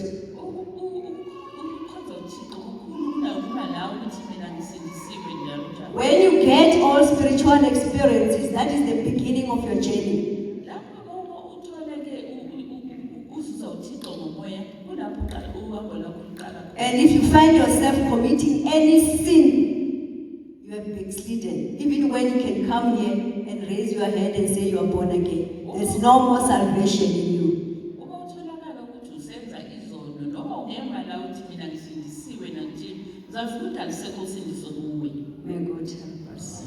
ukukhonza uThixo kukhulu kunakuma la ukuthi mina ngisindisiwe njalo njalo. When you get all spiritual experiences, that is the beginning of your journey. Lapho uthola ke uzuza uThixo ngomoya kulapho uqala uhambo lakho luqala. And if you find yourself committing any sin, you have backslidden. Even when you can come here and raise your hand and say you are born again, there's no more salvation in you. Uma utholakala ukuthi usenza izono noma ungema la uthi mina ngisindisiwe nanje uzazi ukuthi alisekho usindiso kuwe. May God help us.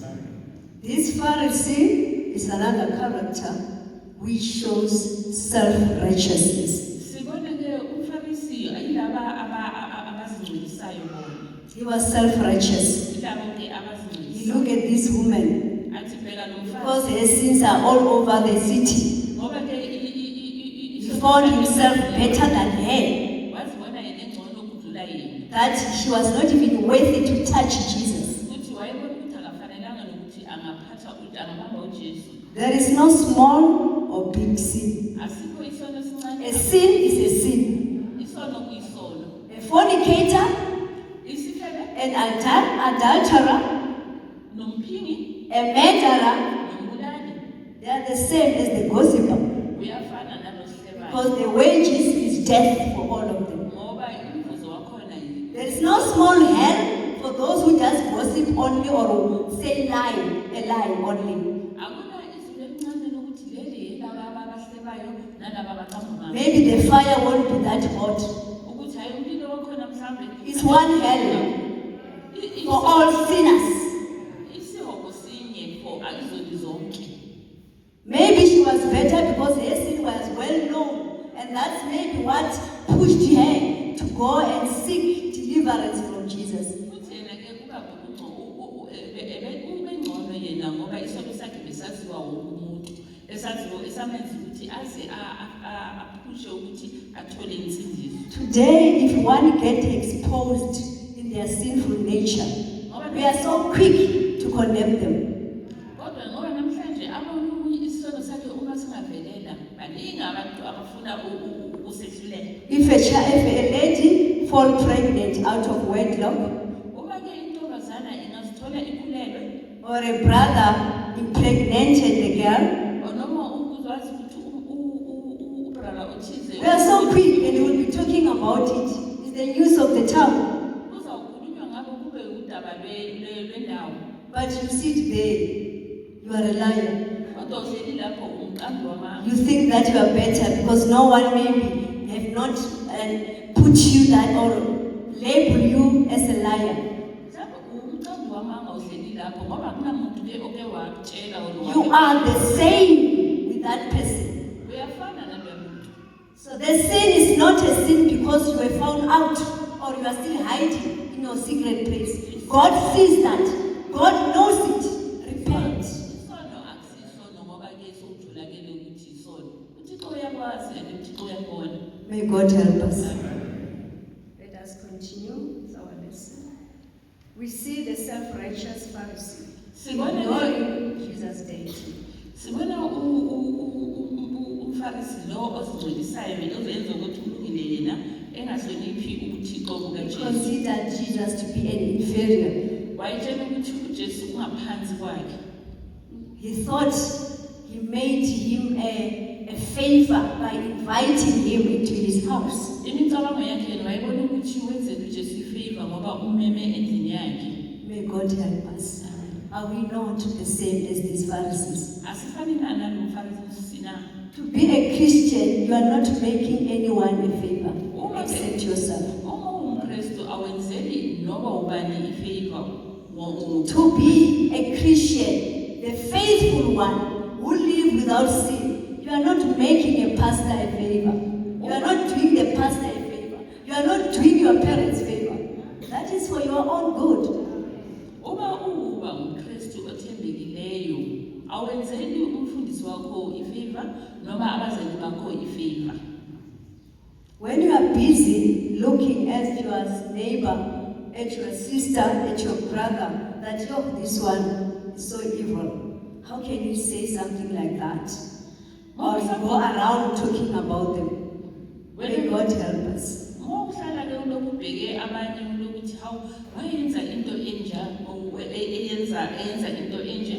This Pharisee is another character which shows self-righteousness. Sibona ke umfarisi ayilaba abazingcolisayo bona. He was self-righteous. Ilabo ke You abazingcolisa. look at this woman, Athi bheka lo because mfarisi her sins are all over the city. ngoba ke He found himself better than her, wazibona yena engcono ukudlula yena. that she was not even worthy to touch Jesus. Ukuthi wayebona ukuthi akafanelanga nokuthi angabamba uJesu. There is no small or big sin. Asikho isono esincane. A sin is a sin. Isono kuyisono. A fornicator, Isifebe an adulterer, nomphingi a murderer, nombulali they are the same as the gossiper. uyafana nalosilebayo. Because the wages is death for all of them. Ngoba umvuzo wakhona yini. There is no small hell for those who just gossip only or say a lie only. Akuna izwi elincane lokuthi leli yilaba abahlebayo nalaba abaqhamuka. Maybe the fire won't be that hot. Ukuthi hayi umlilo wakhona mhlambe. It's one hell for all sinners. Isihoko sinye for izoli zonke. Maybe she was better because her sin was well known, and that's maybe what pushed her to go and seek deliverance from Jesus. Futhi yena ke kuba ubengcono yena ngoba isono sakhe besaziwa wonke umuntu esamenza ukuthi aze aphushe ukuthi athole insindiso. Today, if one gets exposed in their sinful nature, we are so quick to condemn them. Kodwa ngoba namhlanje abona umunye isono sakhe uma singavelela baningi abantu abafuna ukusehlulela. If a lady fall pregnant out of wedlock, Uma ke intombazana ingazithola ikhulelwe or a brother impregnated the girl, noma ukuzwazi ukuthi ubrala othize we are so quick and we will be talking about it. It's the news of the town. kuzawukhulunywa ngabo kube udaba lwendawo. But you sit there, you are a liar. Kodwa uhleli lapho umqambi wamanga. You think that you are better because no one maybe have not put you that or label you as a liar. Mhlawumbe umqambi wamanga uhleli lapho ngoba kunamuntu ke oke wakutshela You are the same with that person. uyafana naloyo muntu. So the sin is not a sin because you were found out or you are still hiding in your secret place. God sees that. God knows it. Repent. Isono akusisono ngoba ke sokujulakele ukuthi isono. UThixo uyakwazi and uThixo uyabona. May God help us. Let us continue with our lesson. We see the self-righteous Pharisee ignoring Jesus' deity. Sibona umfarisi lo ozingcwelisayo ozenza ukuthi ulungile yena engahloniphi ubuthixo bukaJesu. Considered Jesus to be an inferior. Wayetshela ukuthi uJesu ungaphansi kwakhe. He thought he made him a favor by inviting him into his house. Imicabango yakhe yena wayebona ukuthi wenzela uJesu ifavor ngoba umeme endlini yakhe. May God help us. Are we not the same as these Pharisees? Asifani nalo mfarisi na. To be a Christian, you are not making anyone a favor except yourself. Uma uMkristu awenzeli noma ubani ifavor. To be a Christian, the faithful one who live without sin, you are not making a pastor a favor. You are not doing the pastor a favor. You are not doing your parents a favor. That is for your own good. Uma uba uMkristu othembekileyo awenzeli umfundisi wakho ifavor noma abazali bakho ifavor. When you are busy looking at your neighbor, at your sister, at your brother, that this one is so evil, how can you say something like that? Or you go around talking about them? May God help us. Ngokuhlala ke ulokubheke abanye ulokuthi hawu wayenza into enja eyenza into enje.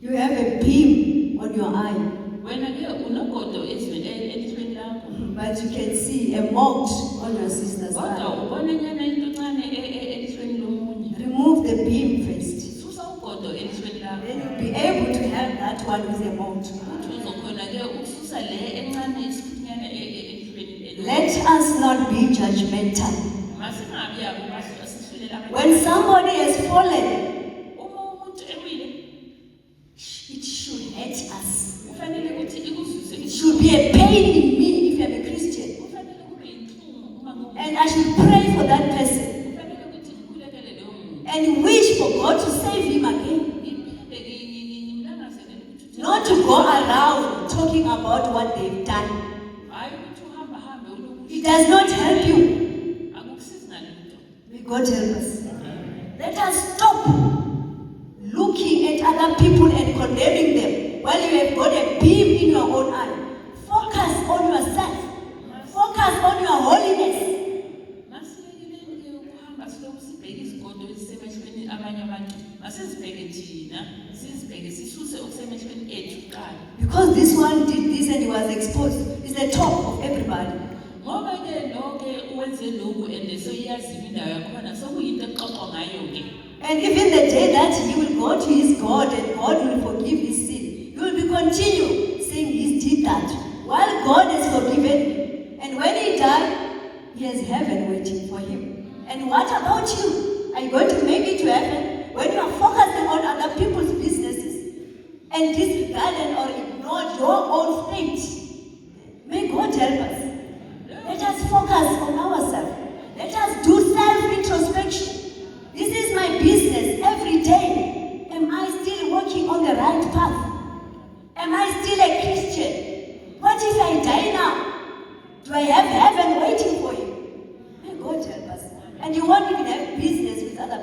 You have a beam on your eye. Wena ke unogodo elithweni lakho. But you can see a mote on your sister's Kodwa eye. ubona nyana into encane elithweni lomunye. Remove the beam first. Susa ugodo elithweni lakho. Then you'll be able to help that one with a mote. Uthi uzokhona ke ukususa le encane isiphinyana elithweni. Let us not be judgmental. Masingabi yabo asihlulela abantu. When somebody has fallen, Uma umuntu ewile it should hurt us. kufanele ukuthi ikuzwise It should be a pain in me if I'm a Christian. kufanele kube inhlungu uma ngoba And I should pray for that person kufanele ukuthi ngikhulekele leyo muntu. and wish for God to save him again. Ngiphinde ngimlangazelele ukuthi Not to go around talking about what they've done. hayi ukuthi uhamba hambe ulokuthi It does not help you. akukusizi ngalutho. May God help us. Let us stop looking at other people and condemning them while you have got a beam in your own eye. Focus on yourself. Focus on your holiness. Masilekeleni ke ukuhamba siloku sibheke izigodo ezisemehlweni abanye abantu. Masizibheke thina, sizibheke sisuse okusemehlweni ethu kuqala. Because this one did this and he was exposed. It's the top of everybody. Ngoba ke lonke uwenze lokhu and soyaziwa indawo yakhona sokuyinto exoxwa ngayo ke. And even the day that he will go to his God and God will forgive his sin, he will be continue saying he did that while God has forgiven him. And when he died, he has heaven waiting for him. And what about you? Are you going to make it to heaven when you are focusing on other people's businesses and disregarded or ignored your own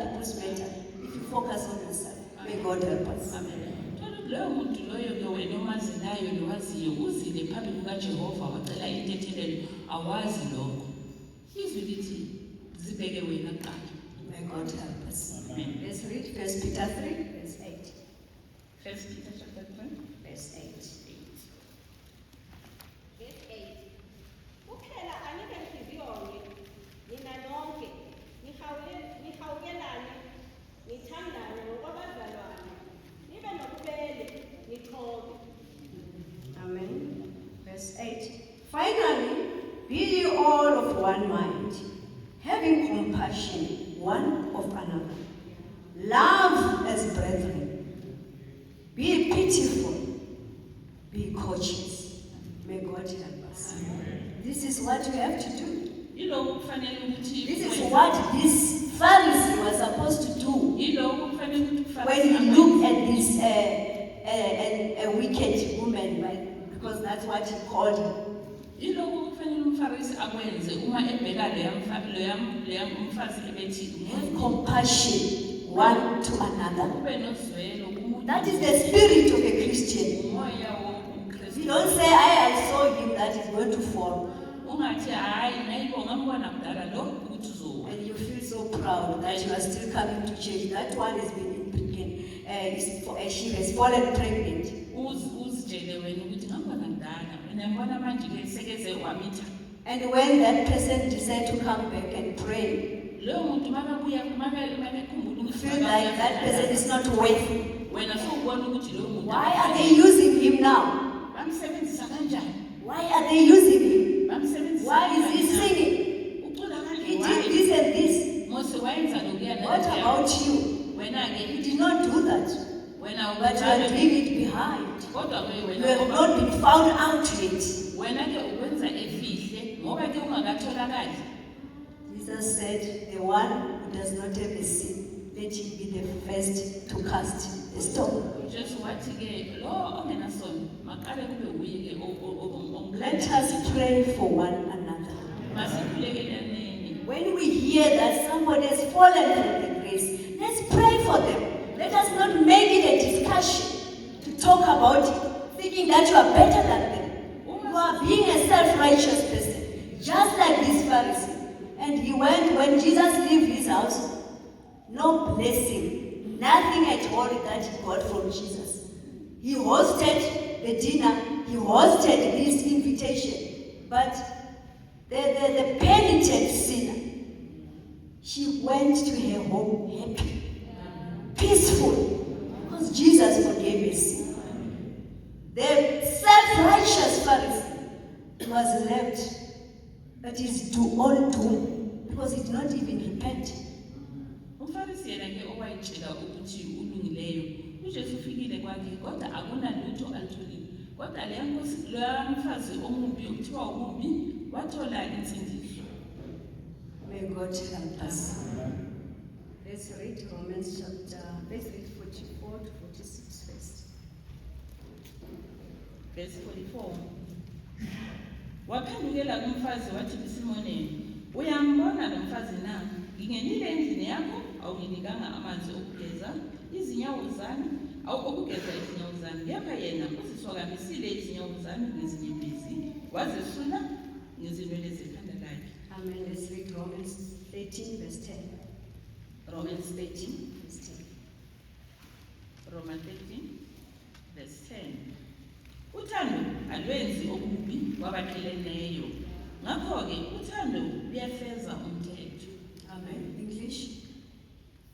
people's matter if you focus on yourself. May God help us. Loyo muntu loyo ke wena omazilayo nowaziyo uzile phambi kukaJehova wacela into ethelelo awazi lokho. Izwi lithi zibheke wena kuqala. May God help us. Amen. Let's read 1 Peter 3, verse 8. 1 Peter chapter 3, verse 8. Kuphela anike nhliziyo-ke nina nonke nihawukelane nithandane ngokwabazalwane nibe nobubele nithobe. Amen. Verse 8. Finally, be ye all of one mind, having compassion one of another. Love as brethren. Be pitiful. Be courteous. May God help us. This is what we have to do. This is what this Pharisee was supposed to do when he looked at this a wicked woman, right? Because that's what he called her. Have compassion one to another. That is the spirit of a Christian. You don't say, I saw him that is going to fall. And you feel so proud that you are still coming to church. That one has been pregnant. She has fallen pregnant. And when that person decides to come back and pray, you feel like that person is not worthy. Why are they using him now? Why are they using him? Why is he singing? He did this and this. What about you? You did not do that. But you are doing it behind. You have not been found out yet. Jesus said, the one who does not have a sin, let him be the first to cast the stone. Let us pray for one another. When we hear that somebody has fallen from the grace, let's pray for them. Let us not make it a discussion to talk about it, thinking that you are better than them. You are being a self-righteous person, just like this Pharisee. And he went, when Jesus left his house, no blessing, nothing at all that he got from Jesus. He hosted the dinner, he hosted this invitation, but the penitent sinner, she went to her home happy, peaceful, because Jesus forgave her sin. The self-righteous Pharisee was left, but is to all doom, because he did not even repent. May God help us. Let's read Romans chapter, let's read 44 to 46 first. Verse 44. Waphendukela kumfazi wathi kuSimoneni, uyambona lo mfazi na? Ngingenile endlini yakho, awunginikanga amanzi okugeza izinyawo zami, okugeza izinyawo zami. Kepha yena uziswakamisile izinyawo zami ngezinyembezi, wazisula ngezinwele zekhanda lakhe. Amen. Let's read Romans 13 verse 10. Romans 13 verse 10. Romans 13 verse 10. Uthando alwenzi okubi kwabapheleneyo. Ngakho-ke uthando luyafeza umthetho. Amen. English.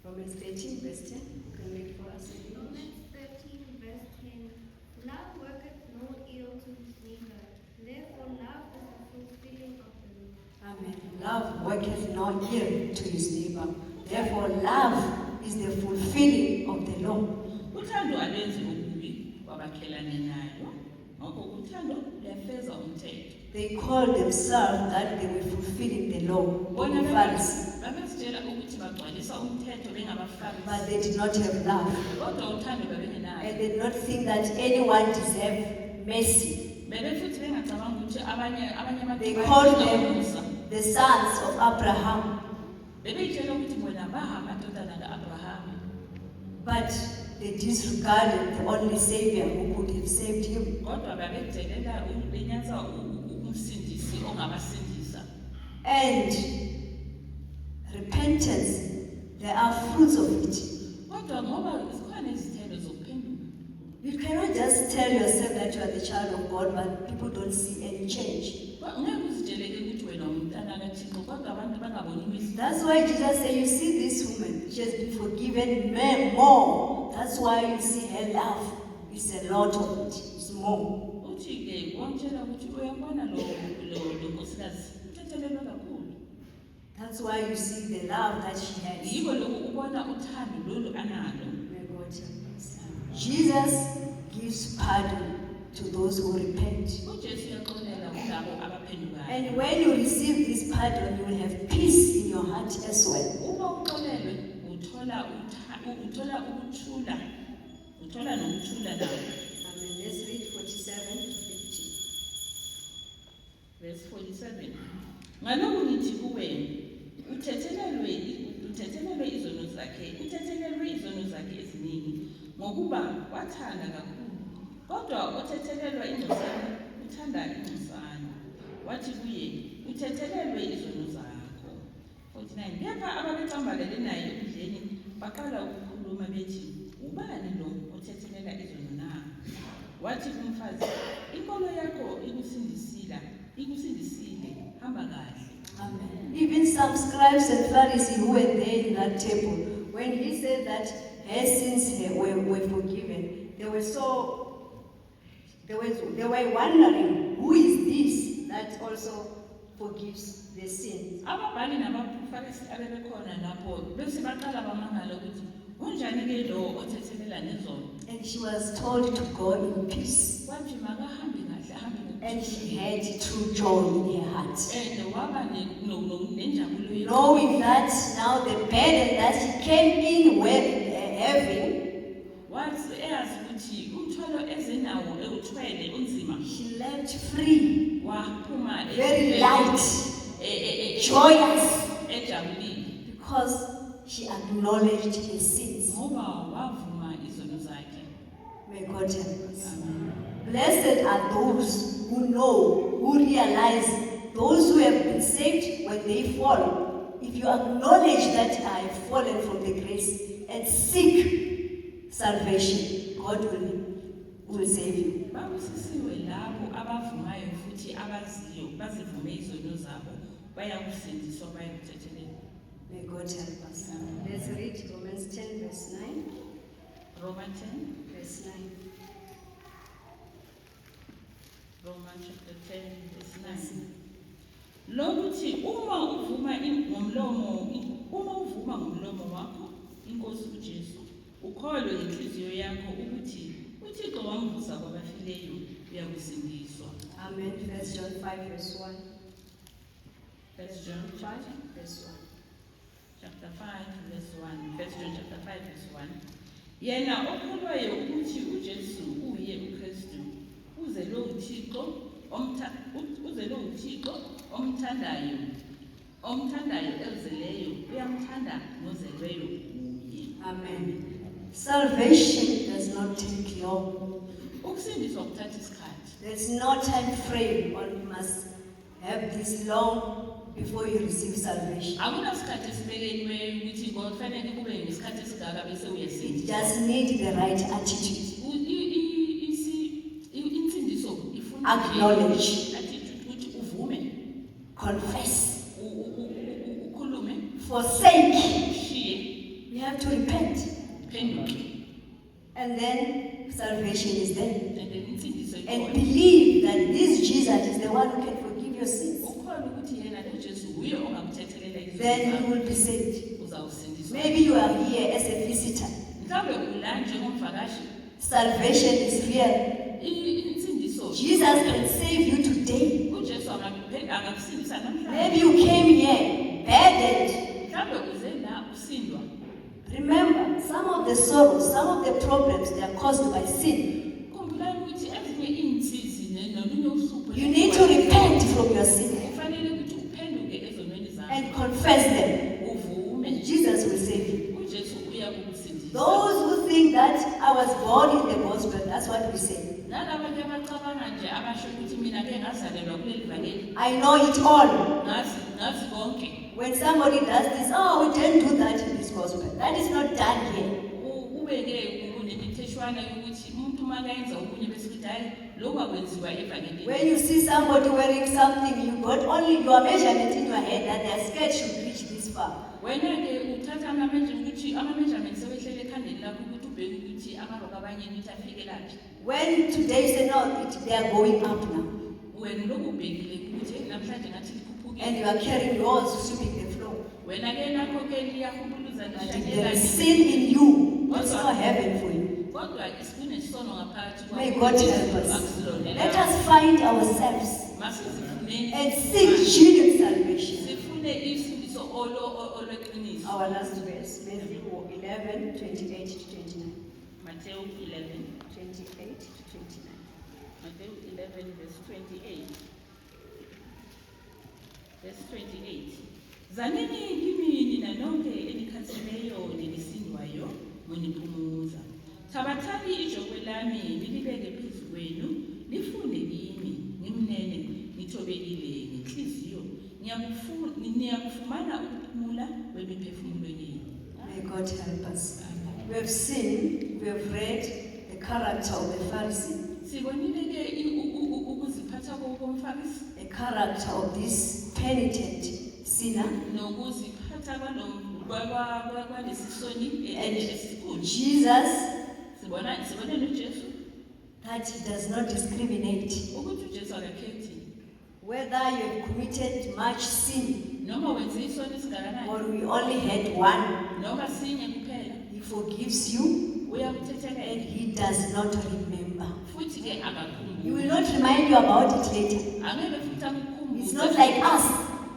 Romans 13 verse 10. You can read for us. Romans 13 verse 10. Love worketh no ill to his neighbor. Therefore love is the fulfilling of the law. Amen. Love worketh no ill to his neighbor. Therefore love is the fulfilling of the law. Uthando alwenzi okubi kwabakhelane nayo. They called themselves that they were fulfilling the law. But they did not have love. And they did not think that anyone deserved mercy. They called them the sons of Abraham. bebeyitshela ukuthi bona bahamadodana ka-abrahama but they disregarded the only Savior who could have saved him. kodwa babekudelela benyaza umsindisi ongabasindisa. And repentance, there are fruits of it. Kodwa ngoba zikhona izithelo zokuphenduka. You cannot just tell yourself that you are the child of God, but people don't see any change. Ngeke uzitsheleke ukuthi wena umntana kaThixo kodwa abantu bangaboni imihla. That's why Jesus said, you see this woman, she has been forgiven more. That's why you see her love. It's a lot of it. It's more. Uthi ke wamtshela ukuthi uyabona lo nkosikazi uthethelelwe kakhulu. That's why you see the love that she has. Yiko lokhu ubona uthando lolu analo. Jesus gives pardon to those who repent. uJesu uyaxolela kulabo abaphendukayo. And when you receive this pardon, you will have peace in your heart as well. Uma uxolelwe uthola ukuthula. Uthola nokuthula nawe. Amen. Let's read 47 to 50. Verse 47. Ngalokhu ngithi kuwe uthethelelwe izono zakhe eziningi ngokuba wathanda kakhulu. Kodwa othethelelwa ingcosana uthanda ingcosana. Wathi kuye uthethelelwe izono zakho. 49. Kepha ababecambalele naye ekudleni baqala ukukhuluma bethi ubani lo othethelela izono na? Wathi kumfazi inkolo yakho ikusindisile hamba kahle. Amen. Even some scribes and Pharisees who were there in that table, when he said that her sins were forgiven, they were wondering, who is this that also forgives the sins? Ababhali nabaFarisi abebekhona lapho bese baqala bamangala ukuthi unjani ke lo othethelela nezono. And she was told to go in peace. Wathi makahambe kahle ahambe And she had true joy in her heart. waba nenjabulo Knowing that now the burden that she came in with having, wathi eyazi ukuthi umthwalo ezenawo ewuthwele unzima. she left free, Waphuma very light, joyous, ejabulile because she acknowledged her sins. ngoba wavuma izono zakhe. May God help us. Blessed are those who know, who realize, those who have been saved when they fall. If you acknowledge that I have fallen from the grace and seek salvation, God will save you. Babusisiwe labo abavumayo futhi abaziyo bazivume izono zabo bayakusindiswa bayakuthethelela. May God help us. Let's read Romans 10 verse 9. Romans 10 Verse 9. Romans chapter 10 verse 9. Lokuthi uma uvuma ngomlomo wakho inkosi uJesu ukholwe ngenhliziyo yakho ukuthi uThixo wamvusa kwabafileyo uyakusindiswa. Amen. 1 John 5 verse 1. 1 John 5 verse 1. Chapter 5 verse 1. 1 John chapter 5 verse 1. Yena okholwayo ukuthi uJesu uye uKristu uzele uThixo omthandayo ezeleyo uyamthanda nozelweyo kuye. Amen. Salvation does not take long. Ukusindiswa kuthatha isikhathi. There's no time frame or you must have this long before you receive salvation. Akunasikhathi esibekiwe ukuthi kufanele kube nesikhathi esigaka bese You uyasindiswa. just need the right attitude. Insindiso ifuna Acknowledge. attitude ukuthi uvume, Confess. ukhulume, Forsake. ushiye, You have to repent. phenduke. And then salvation is there. And then insindiso And ikhona. believe that this Jesus is the one who can forgive your sins. Ukholwa ukuthi yena lo Jesu uye ongakuthethelela izono Then you zakho, will be saved. uzawusindiswa. Maybe you are here as a visitor. Mhlawumbe ula njengomvakashi. Salvation is here. Insindiso Jesus can save you today. uJesu angakusindisa namhlanje. Maybe you came here burdened. Mhlawumbe uze la usindwa. Remember, some of the sorrows, some of the problems, they are caused by sin. Khumbulani ukuthi ezinye iy'nsizi nolunye uhlupho You need to repent from your sin kufanele ukuthi uphenduke ezonweni zakho and confess them. uvume was born in the gospel. That's what we say. nalabanye abacabanga nje abasho ukuthi mina ke ngazalelwa kuleli vangeli I know it all. ngazi konke. When somebody does this, oh, we didn't do that in this gospel. That is not done here. Ube-ke kunemitheshwana yokuthi umuntu uma kayenza okunye bese kuthi hayi lokhu akwenziwa evangelini. When you see somebody wearing something, you got only your measurement in your head that they are scared should reach this far. Wena-ke uthatha ama-measurement sewehlele ekhandeni lakho ukuthi ubheke ukuthi amaroko abanye ukuthi afikelaphi. When today you say, no, they are going up now. Wena lokhu ubhekile ukuthi namhlanje ngathi likhuphukile. And you are carrying yours sweeping the floor. Wena-ke nakho-ke liyahumbuluza There is sin in you. It's not heaven for you. kodwa kunesono ngaphakathi kwakho. May God help us. Akusilondela. Let us find ourselves Masizifuneni and seek genuine salvation. sifune isindiso olweqiniso. Our last verse, Matthew 11, 28 to 29. Matthew 11, 28 to 29. Matthew 11 verse 28. Verse 28. Zanini kimi nina nonke elikhathileyo nelisindwayo muniphumuza. Thabathani ijogwe lami nilibeke phezu kwenu nifunde kimi ngimnene nithobekile ngenhliziyo niyakufumana ukuphumula kwemiphefumulo yenu. May God help us. We have seen, we have read the character of the Pharisee, Sibonile-ke ukuziphatha komfarisi, the character of this penitent sinner, nokuziphatha kwalesisoni and esikhulu. Jesus, Sibona noJesu that he does not discriminate. ukuthi uJesu akakhethi Whether you have committed much sin noma wenze isono esingakanani or we only had one, noma sinye kuphela, he forgives you uyakuthethela and he does not remember. futhi-ke He akakhumbuli. will not remind you about it later. Angeke futhi akukhumbuze. It's not like us.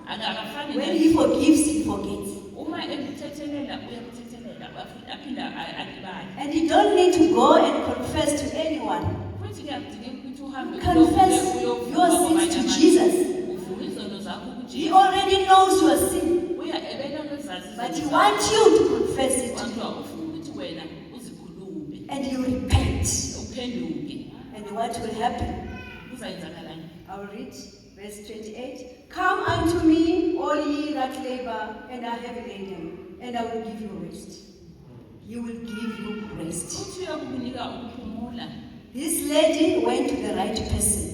Akafani When nathi. he forgives, he forgets. Uma ekuthethelela uyakuthethelela aphinda alibale. And you don't need to go and confess to anyone. Futhi-ke akudingeki ukuthi uhambe Confess your sins to Jesus. uvume izono zakho He kuJesu. already knows your sin, Uyabeka kwezazi but he izono wants you to confess it zakho. Ufuna ukuthi wena uzikhulume and you repent. uphenduke. And what will happen? Kuzayenzakalani? I'll read verse 28. Come unto me, all ye that labor and are heavy laden, and I will give you rest. He will give you rest. Futhi uyakunika ukuphumula. This lady went to the right person.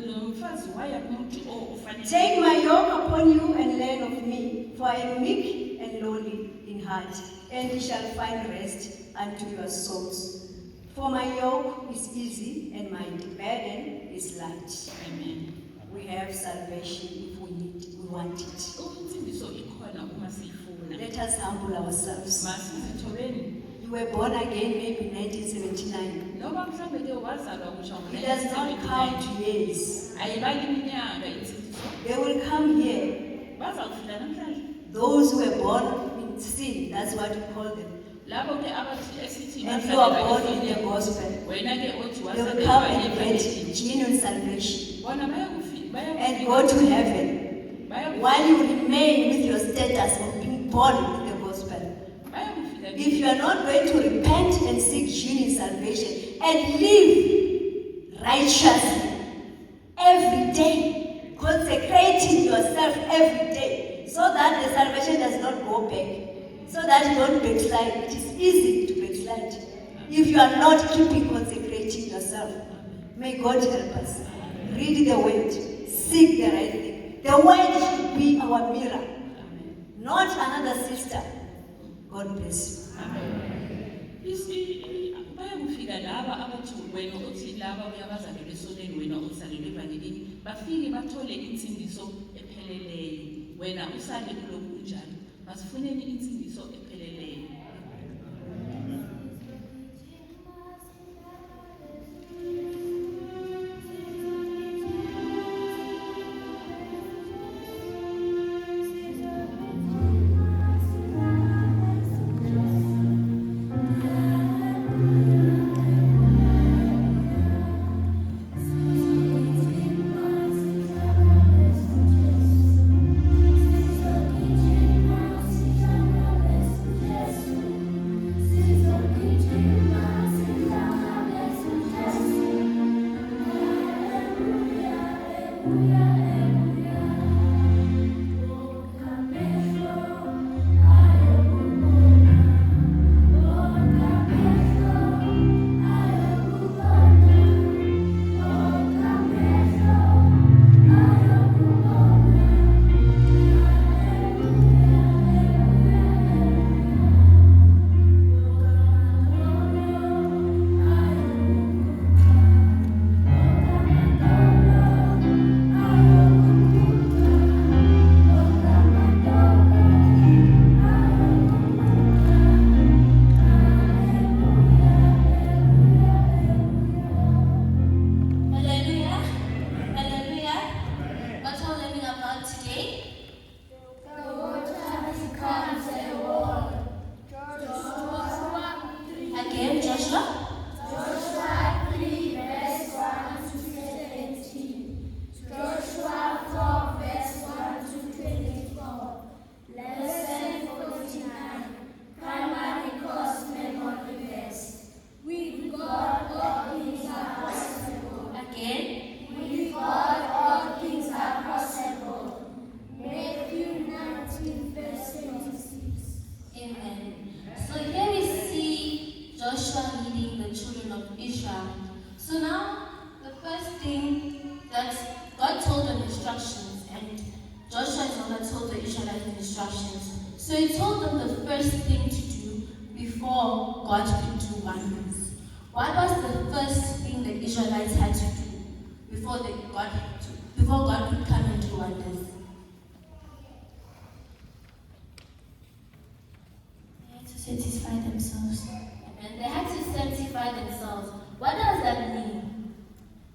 Lo mfazi waya kumuntu ofanele. Take my yoke upon you and learn of me, for I am meek and lowly in heart, and ye shall find rest unto your souls. For my yoke is easy and my burden is light. Amen. We have salvation if we want it. Insindiso ikhona uma siyifuna. Let us humble ourselves. Masizithobeni. You were born again maybe 1979. Noma mhlambe ke wazalwa kusho It does not count years. ayibali iminyaka insindiso. They will come here. Bazawufika namhlanje. Those who were born in sin, that's what we call them. Labo ke abathi esithi And you are born in the gospel. wena ke othi They will come wazalwa and get genuine salvation bona bayakufika and go to heaven while you remain with your status of being born in the gospel. If you are not going to repent and seek genuine salvation and live righteously every day, consecrating yourself every day so that the salvation does not go back, so that you don't backslide. It is easy to backslide if you are not keeping consecrating yourself. May God help us. Read the word, seek the right thing. The word should be our mirror, not another sister. God bless you. bayakufika laba abathi wena uthi laba uyabazalelwa esoneni wena uzalelwe evangelini bafike bathole insindiso epheleleyo wena usale kulokhu kunjalo masifuneni insindiso epheleleyo. Thank you. told them the first thing to do before God could do wonders. What was the first thing the Israelites had to do before God could come and do wonders? They had to satisfy themselves. And they had to sanctify themselves. What does that mean?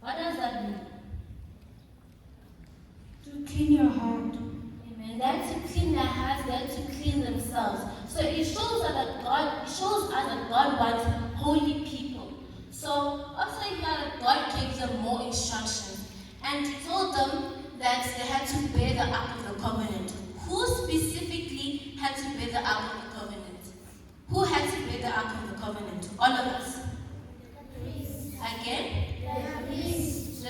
What does that mean? To clean your heart. Amen. They had to clean their hearts, they had to clean themselves. So it shows us that God wants holy people. So after that, God gave them more instructions. And He told them that they had to bear the Ark of the Covenant. Who specifically had to bear the Ark of the Covenant? Who had to bear the Ark of the Covenant? All of us. Again? The priests.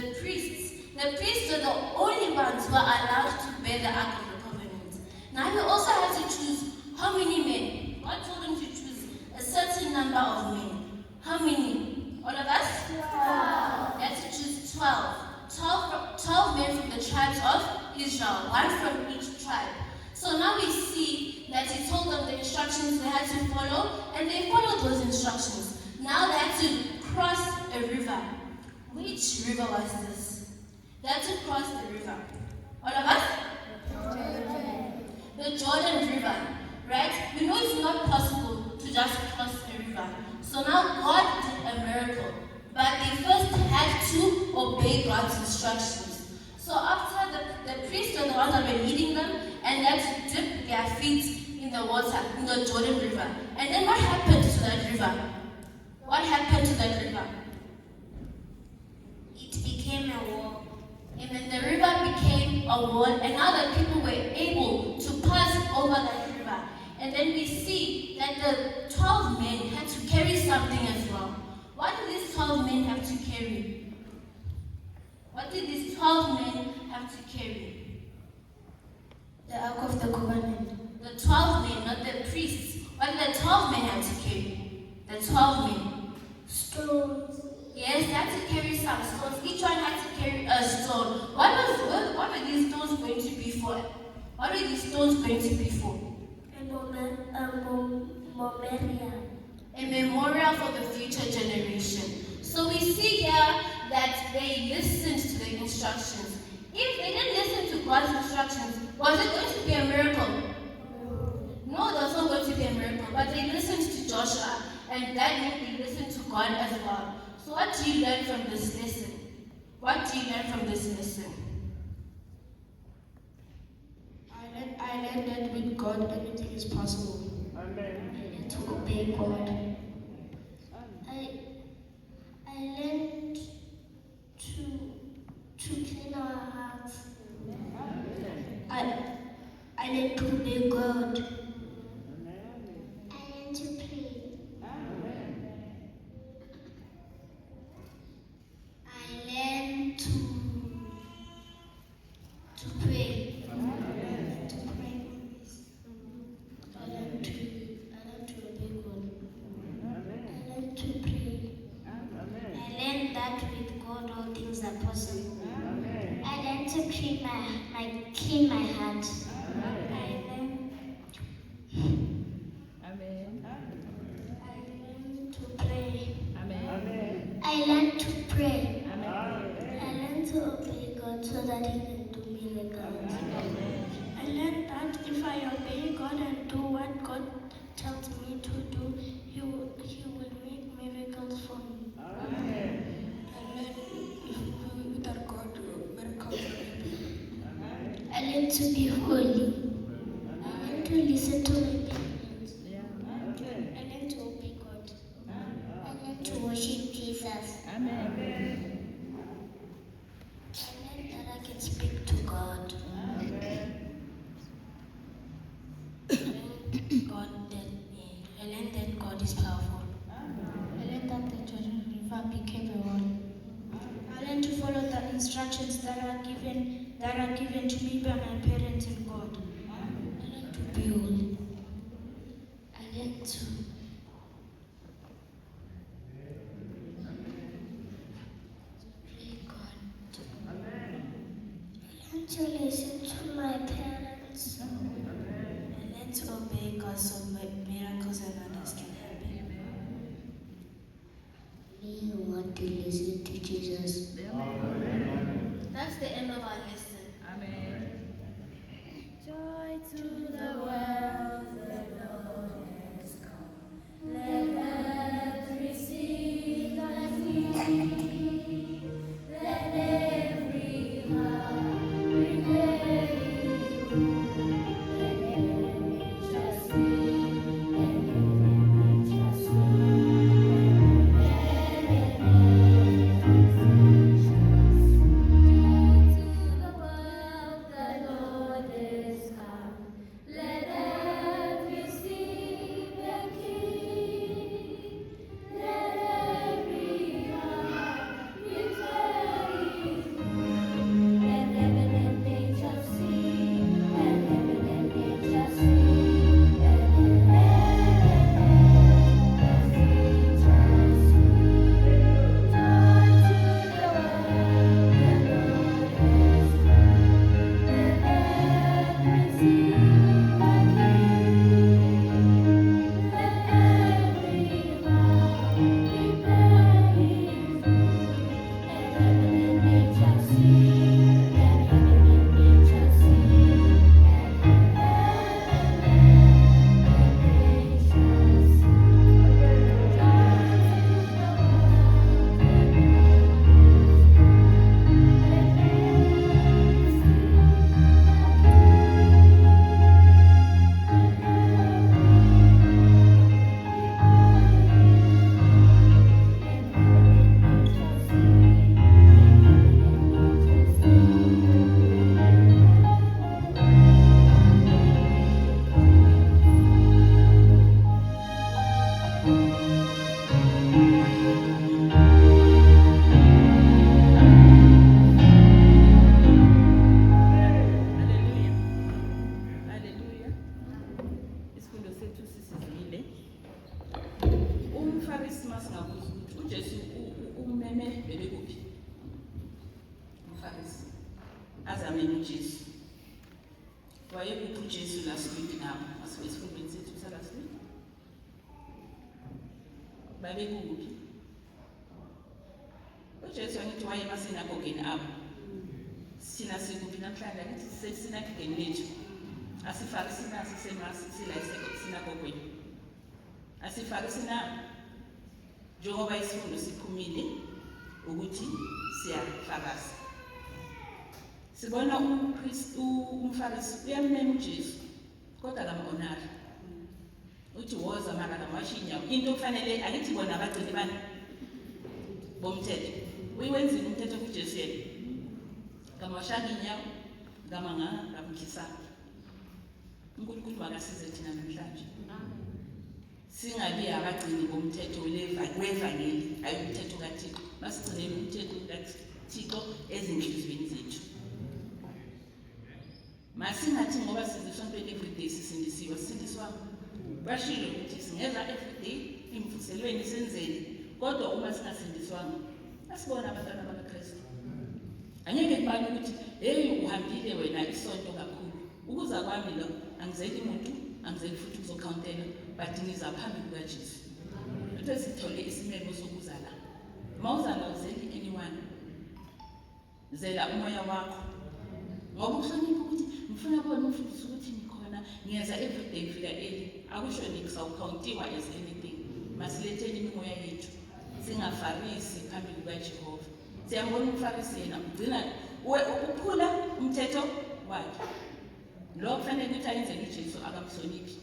The priests were the only ones who were allowed to bear the Ark of the Covenant. Now we also have to choose how many men? God told them to choose a certain number of men. How many? All of us? 12. They had to choose 12. 12 men from the tribes of Israel, one from each tribe. So now we see that He told them the instructions they had to follow, and they followed those instructions. Now they had to cross a river. Which river was this? They had to cross the river. All of us? The Jordan River, right? We know it's not possible to just cross a river. So now God did a miracle, but they first had to obey God's instructions. So after the priests were the ones that were leading them, and they had to dip their feet in the water, in the Jordan River. And then what happened to that river? What happened to that river? It became a wall. And then the river became a wall, and now the people were able to pass over that river. And then we see that the 12 men had to carry something as well. What did these 12 men have to carry? What did these 12 men have to carry? The Ark of the Covenant. The 12 men, not the priests. What did the 12 men have to carry? The 12 men. Stones. Yes, they had to carry some stones. Each one had to carry a stone. What were these stones going to be for? What were these stones going to be for? A memorial for the future generation. So we see here that they listened to the instructions. If they didn't listen to God's instructions, was it going to be a miracle? No, there was not going to be a miracle. But they listened to Joshua, and that meant they listened to God as well. So what do you learn from this lesson? What do you learn from this lesson? I learned that with God anything is possible. And to obey God. I learned to clean our hearts. I learned to obey God. I learned to pray. I learned to pray. I learned to obey God. I learned to pray. I learned that with God all things are possible. I learned to clean my heart. I learned to pray. I learned to obey God so that He can do miracles. I learned that if I obey God and do what God tells me to do, He will make miracles for me. I learned without God, miracles will happen. I learned to be holy. I learned to listen to my parents. I learned to obey God. I learned to worship Jesus. I learned that I can speak to God. I learned that God is powerful. I learned that the Jordan River became a wall. I learned to follow the instructions that are given to me by my parents and God. I learned to be holy. I learned to pray God. I learned to listen to my parents. I learned to obey God us so miracles and wonders can happen. We want to listen to Jesus. That's the end of our lesson. Amen. Joy to the world, the Lord has come. Let earth receive thy King. Let every heart prepare you. Let every nature sing. Let every nature sing. Let every nature sing. Joy to the world, the Lord is come. Let earth receive the King. Let every heart prepare you. Let heaven and nature sing. Let heaven and nature sing. Let heaven and nature sing. Joy to the world, the Lord is come. Let earth receive the King. Let every heart prepare His room. Let heaven and nature sing. Let heaven and nature sing. Let heaven and nature sing. Hallelujah. Hallelujah. Isifundo sethu sisizile. Umfarisi masingabuza ukuthi uJesu umeme bebekuphi? Umfarisi. Azamene uJesu. Wayekuphi uJesu last week nabo? Asifundweni sethu sa last week. Babekuphi? uJesu angithi waye emasinagogeni abo. Sina sikuphi namhlanje angithi sisesinagogeni lethu. Asifake sinasi semasi sila isinagogweni. Asifake sina njengoba isifundo siphumile ukuthi siyafakaza. Sibona umfarisi uyamema uJesu kodwa akamonaki. Uthi woza mara kamashinya into kufanele angithi bona abagcini bani bomthetho. Uyiwenzile umthetho kuJesu yena. Kamashaka inyawo ngamanganga uNkulunkulu makasize thina namhlanje. Singabi abagcini bomthetho wevangeli ayi umthetho kaThixo. Masigcinele umthetho kaThixo ezinhlizweni zethu. Masingathi ngoba sizisontweni everyday sisindisiwe sisindiswa. Bashilo ukuthi singeza everyday imvuselweni senzeni kodwa uma singasindiswanga asibona abantwana bakaKristu. Angeke kubani ukuthi hey uhambile wena isonto kakhulu. Ukuza kwami lo angizeli umuntu angizeli futhi ukuzocountela but ngiza phambili kukaJesu. Ukuthi sithole isimemo sokuza la. Mawuza la uzeli anyone. Zela umoya wakho. Ngoba uhlonipha ukuthi ngifuna bona ufundise ukuthi ngikhona ngiyeza everyday ngifika early. Akusho ngikusawucountiwa as anything. Masiletheni imimoya yethu. Singafarisi phambili kukaJehova. Siyambona umfarisi yena ugcina ukuphula umthetho wakhe. Lo kufanele ukuthi ayenze uJesu akamhloniphi.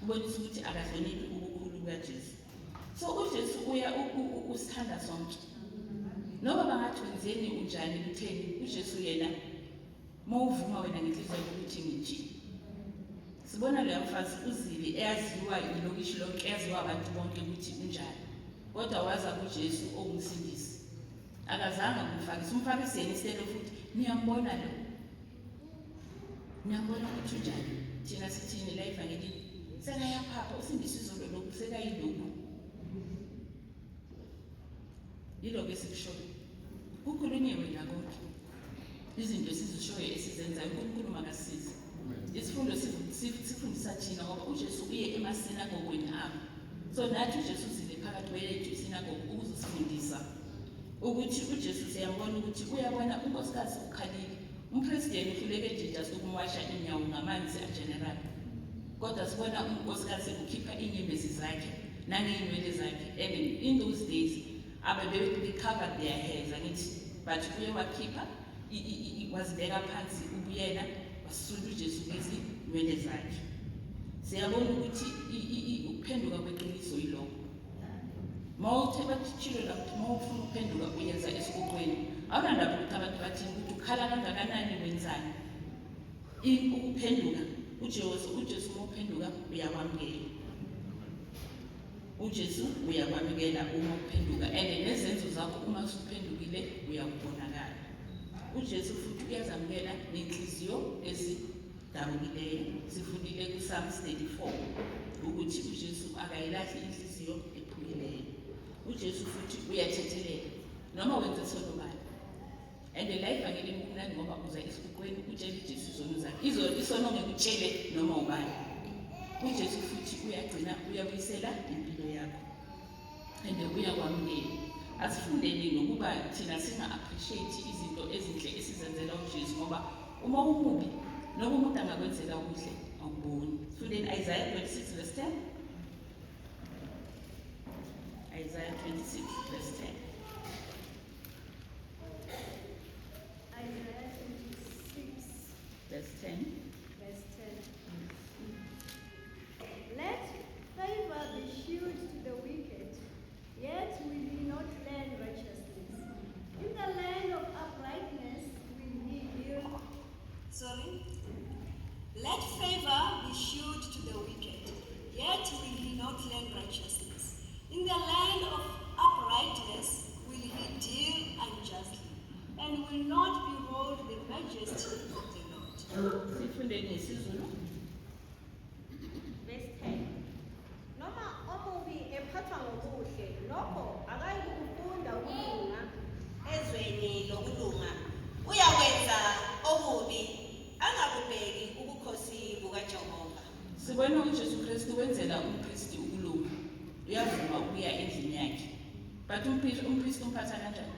Kubonisa ukuthi akahloniphi ubukhulu bukaJesu. So uJesu uya usithanda sonke. Noma bangathi wenzeni unjani kutheni uJesu yena mawuvuma wena ngenhliziyo ukuthi ngithi. Sibona lo mfazi uzile eyaziwa ilokishi lonke eyaziwa abantu bonke ukuthi unjani. Kodwa waza kuJesu ongumsindisi. Akazange kumfakisa umfarisi yena iselo futhi niyambona lo. Niyambona ukuthi unjani. Thina sithini la evangeli. Sena yaphapha usindisi izolo lokhu sekayilokhu. Yilokho esikushoyo. Kukhulunyiwe la konke. Izinto esizishoyo esizenzayo uNkulunkulu makasize. isifundo sifundisa thina ngoba uJesu uye emasinagogweni abo. So nathi uJesu uzile phakathi kwethu isinagogu ukuzisifundisa ukuthi uJesu siyambona ukuthi uyabona unkosikazi ukhalile. Umpresident uhluleke nje just ukumwasha inyawo ngamanzi ageneral. Kodwa sibona unkosikazi ukhipha inyembezi zakhe nangey'nwele zakhe. And in those days they covered their hairs angithi but uye wakhipha wazibeka phansi ubuyena wasula uJesu ngezinwele zakhe. Siyabona ukuthi ukuphenduka kweqiniso yilokho. Mawuthe bathishilo la ukuthi mawufuna ukuphenduka uyenza esiqoqweni. Awunandaba ukuthi abantu bathini ukuthi ukhala kangakanani wenzani. Ukuphenduka uJesu mawuphenduka uyakwamukela. uJesu uyakwamukela uma uphenduka and nezenzo zakho uma usuphendukile uyakubonakala. uJesu futhi uyazamukela nenhliziyo ezidabukileyo. Sifundile kuPsalms 34 ukuthi uJesu akayilahli inhliziyo ephukileyo. uJesu futhi uyathethelela noma wenza isono bani. And la evangelini kumnandi ngoba uza esiqoqweni utshela uJesu izono zakhe. Isono ngekutshele noma ubani. uJesu futhi uyagcina uyabuyisela impilo yakho and uyakwamukela. Asifundeni nokuba thina singa-appreciate izinto ezinhle esizenzela uJesu ngoba uma umubi noma umuntu angakwenzela okuhle awuboni. Sifundeni Isaiah 26 verse 10. Isaiah 26 verse 10. Isaiah 26 verse 10. verse 10. Let favor be shewed to the wicked, yet will he not learn righteousness. In the land of uprightness will he deal. Sorry. Let favor be shewed to the wicked, yet will he not learn righteousness. In the land of uprightness will he deal unjustly, and will not behold the majesty of the Lord. Sifundeni isiZulu. Verse 10. Noma omubi ephathwa ngokuhle, lokho akayikufunda ukulunga ezweni lokulunga. Uyakwenza okubi, angakubheki ubukhosi bukaJehova. Sibona uJesu Kristu wenzela umpristi ukulunga. Uyavuma ukuya endlini yakhe. But umpristi umphatha kanjani?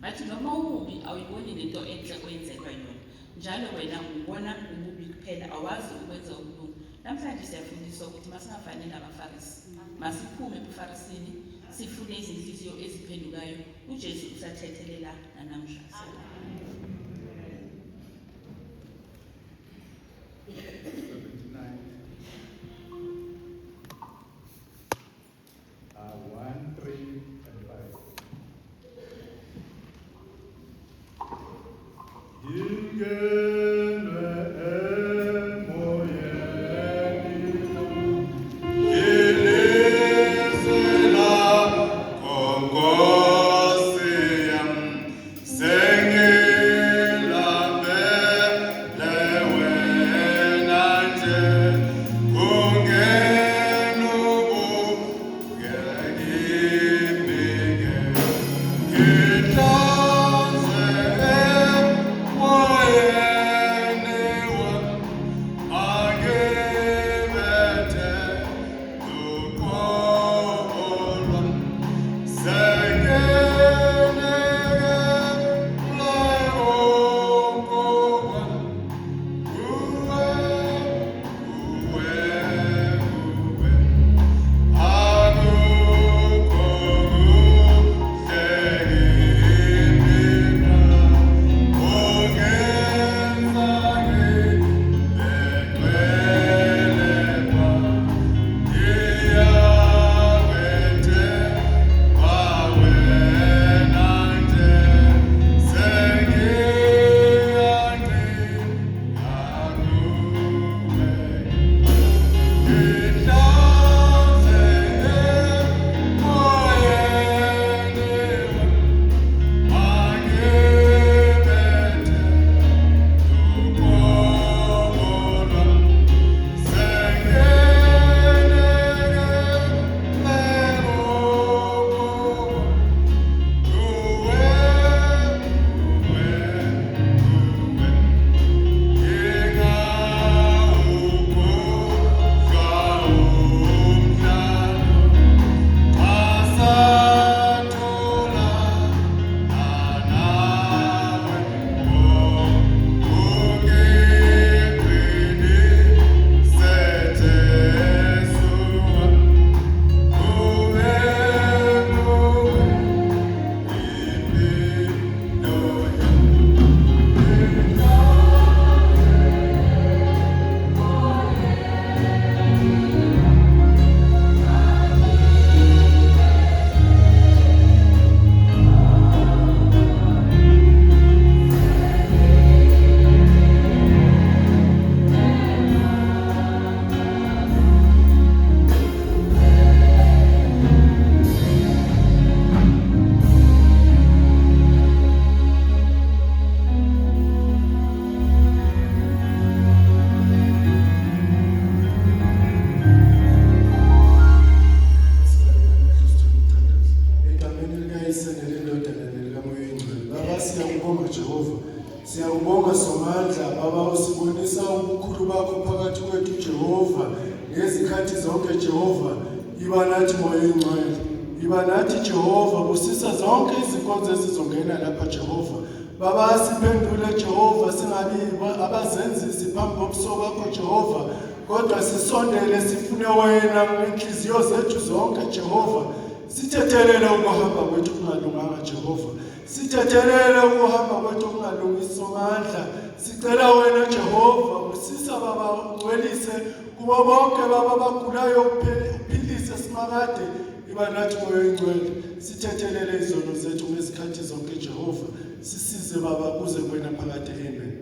Bathi noma umubi awuyiboni lento enhle oyenzelwa yona. Njalo wena ubona ububi kuphela awazi ukwenza ukulunga. Namhlanje siyafundiswa ukuthi masingafani nabaFarisi. Masiphume ebuFarisini sifune izinhliziyo eziphendukayo. uJesu usathethelela namhla. Sing ngezikhathi zonke Jehova iba nathi moya oyingcwele iba nathi Jehova busisa zonke izinkonzo ezizongena lapha Jehova baba siphendule Jehova singabi abazenzisi phambi kobuso bakho Jehova kodwa sisondele sifune wena ngenhliziyo zethu zonke Jehova sithethelele ukuhamba kwethu kungalunganga Jehova sithethelele ukuhamba kwethu kungalungisa amandla sicela wena Jehova usisa baba ungcwelise kubo bonke baba bagulayo uphilise simakade iba nathi moya oyingcwele sithethelele izono zethu ngezikhathi zonke Jehova sisize baba kuze kwena phakade amen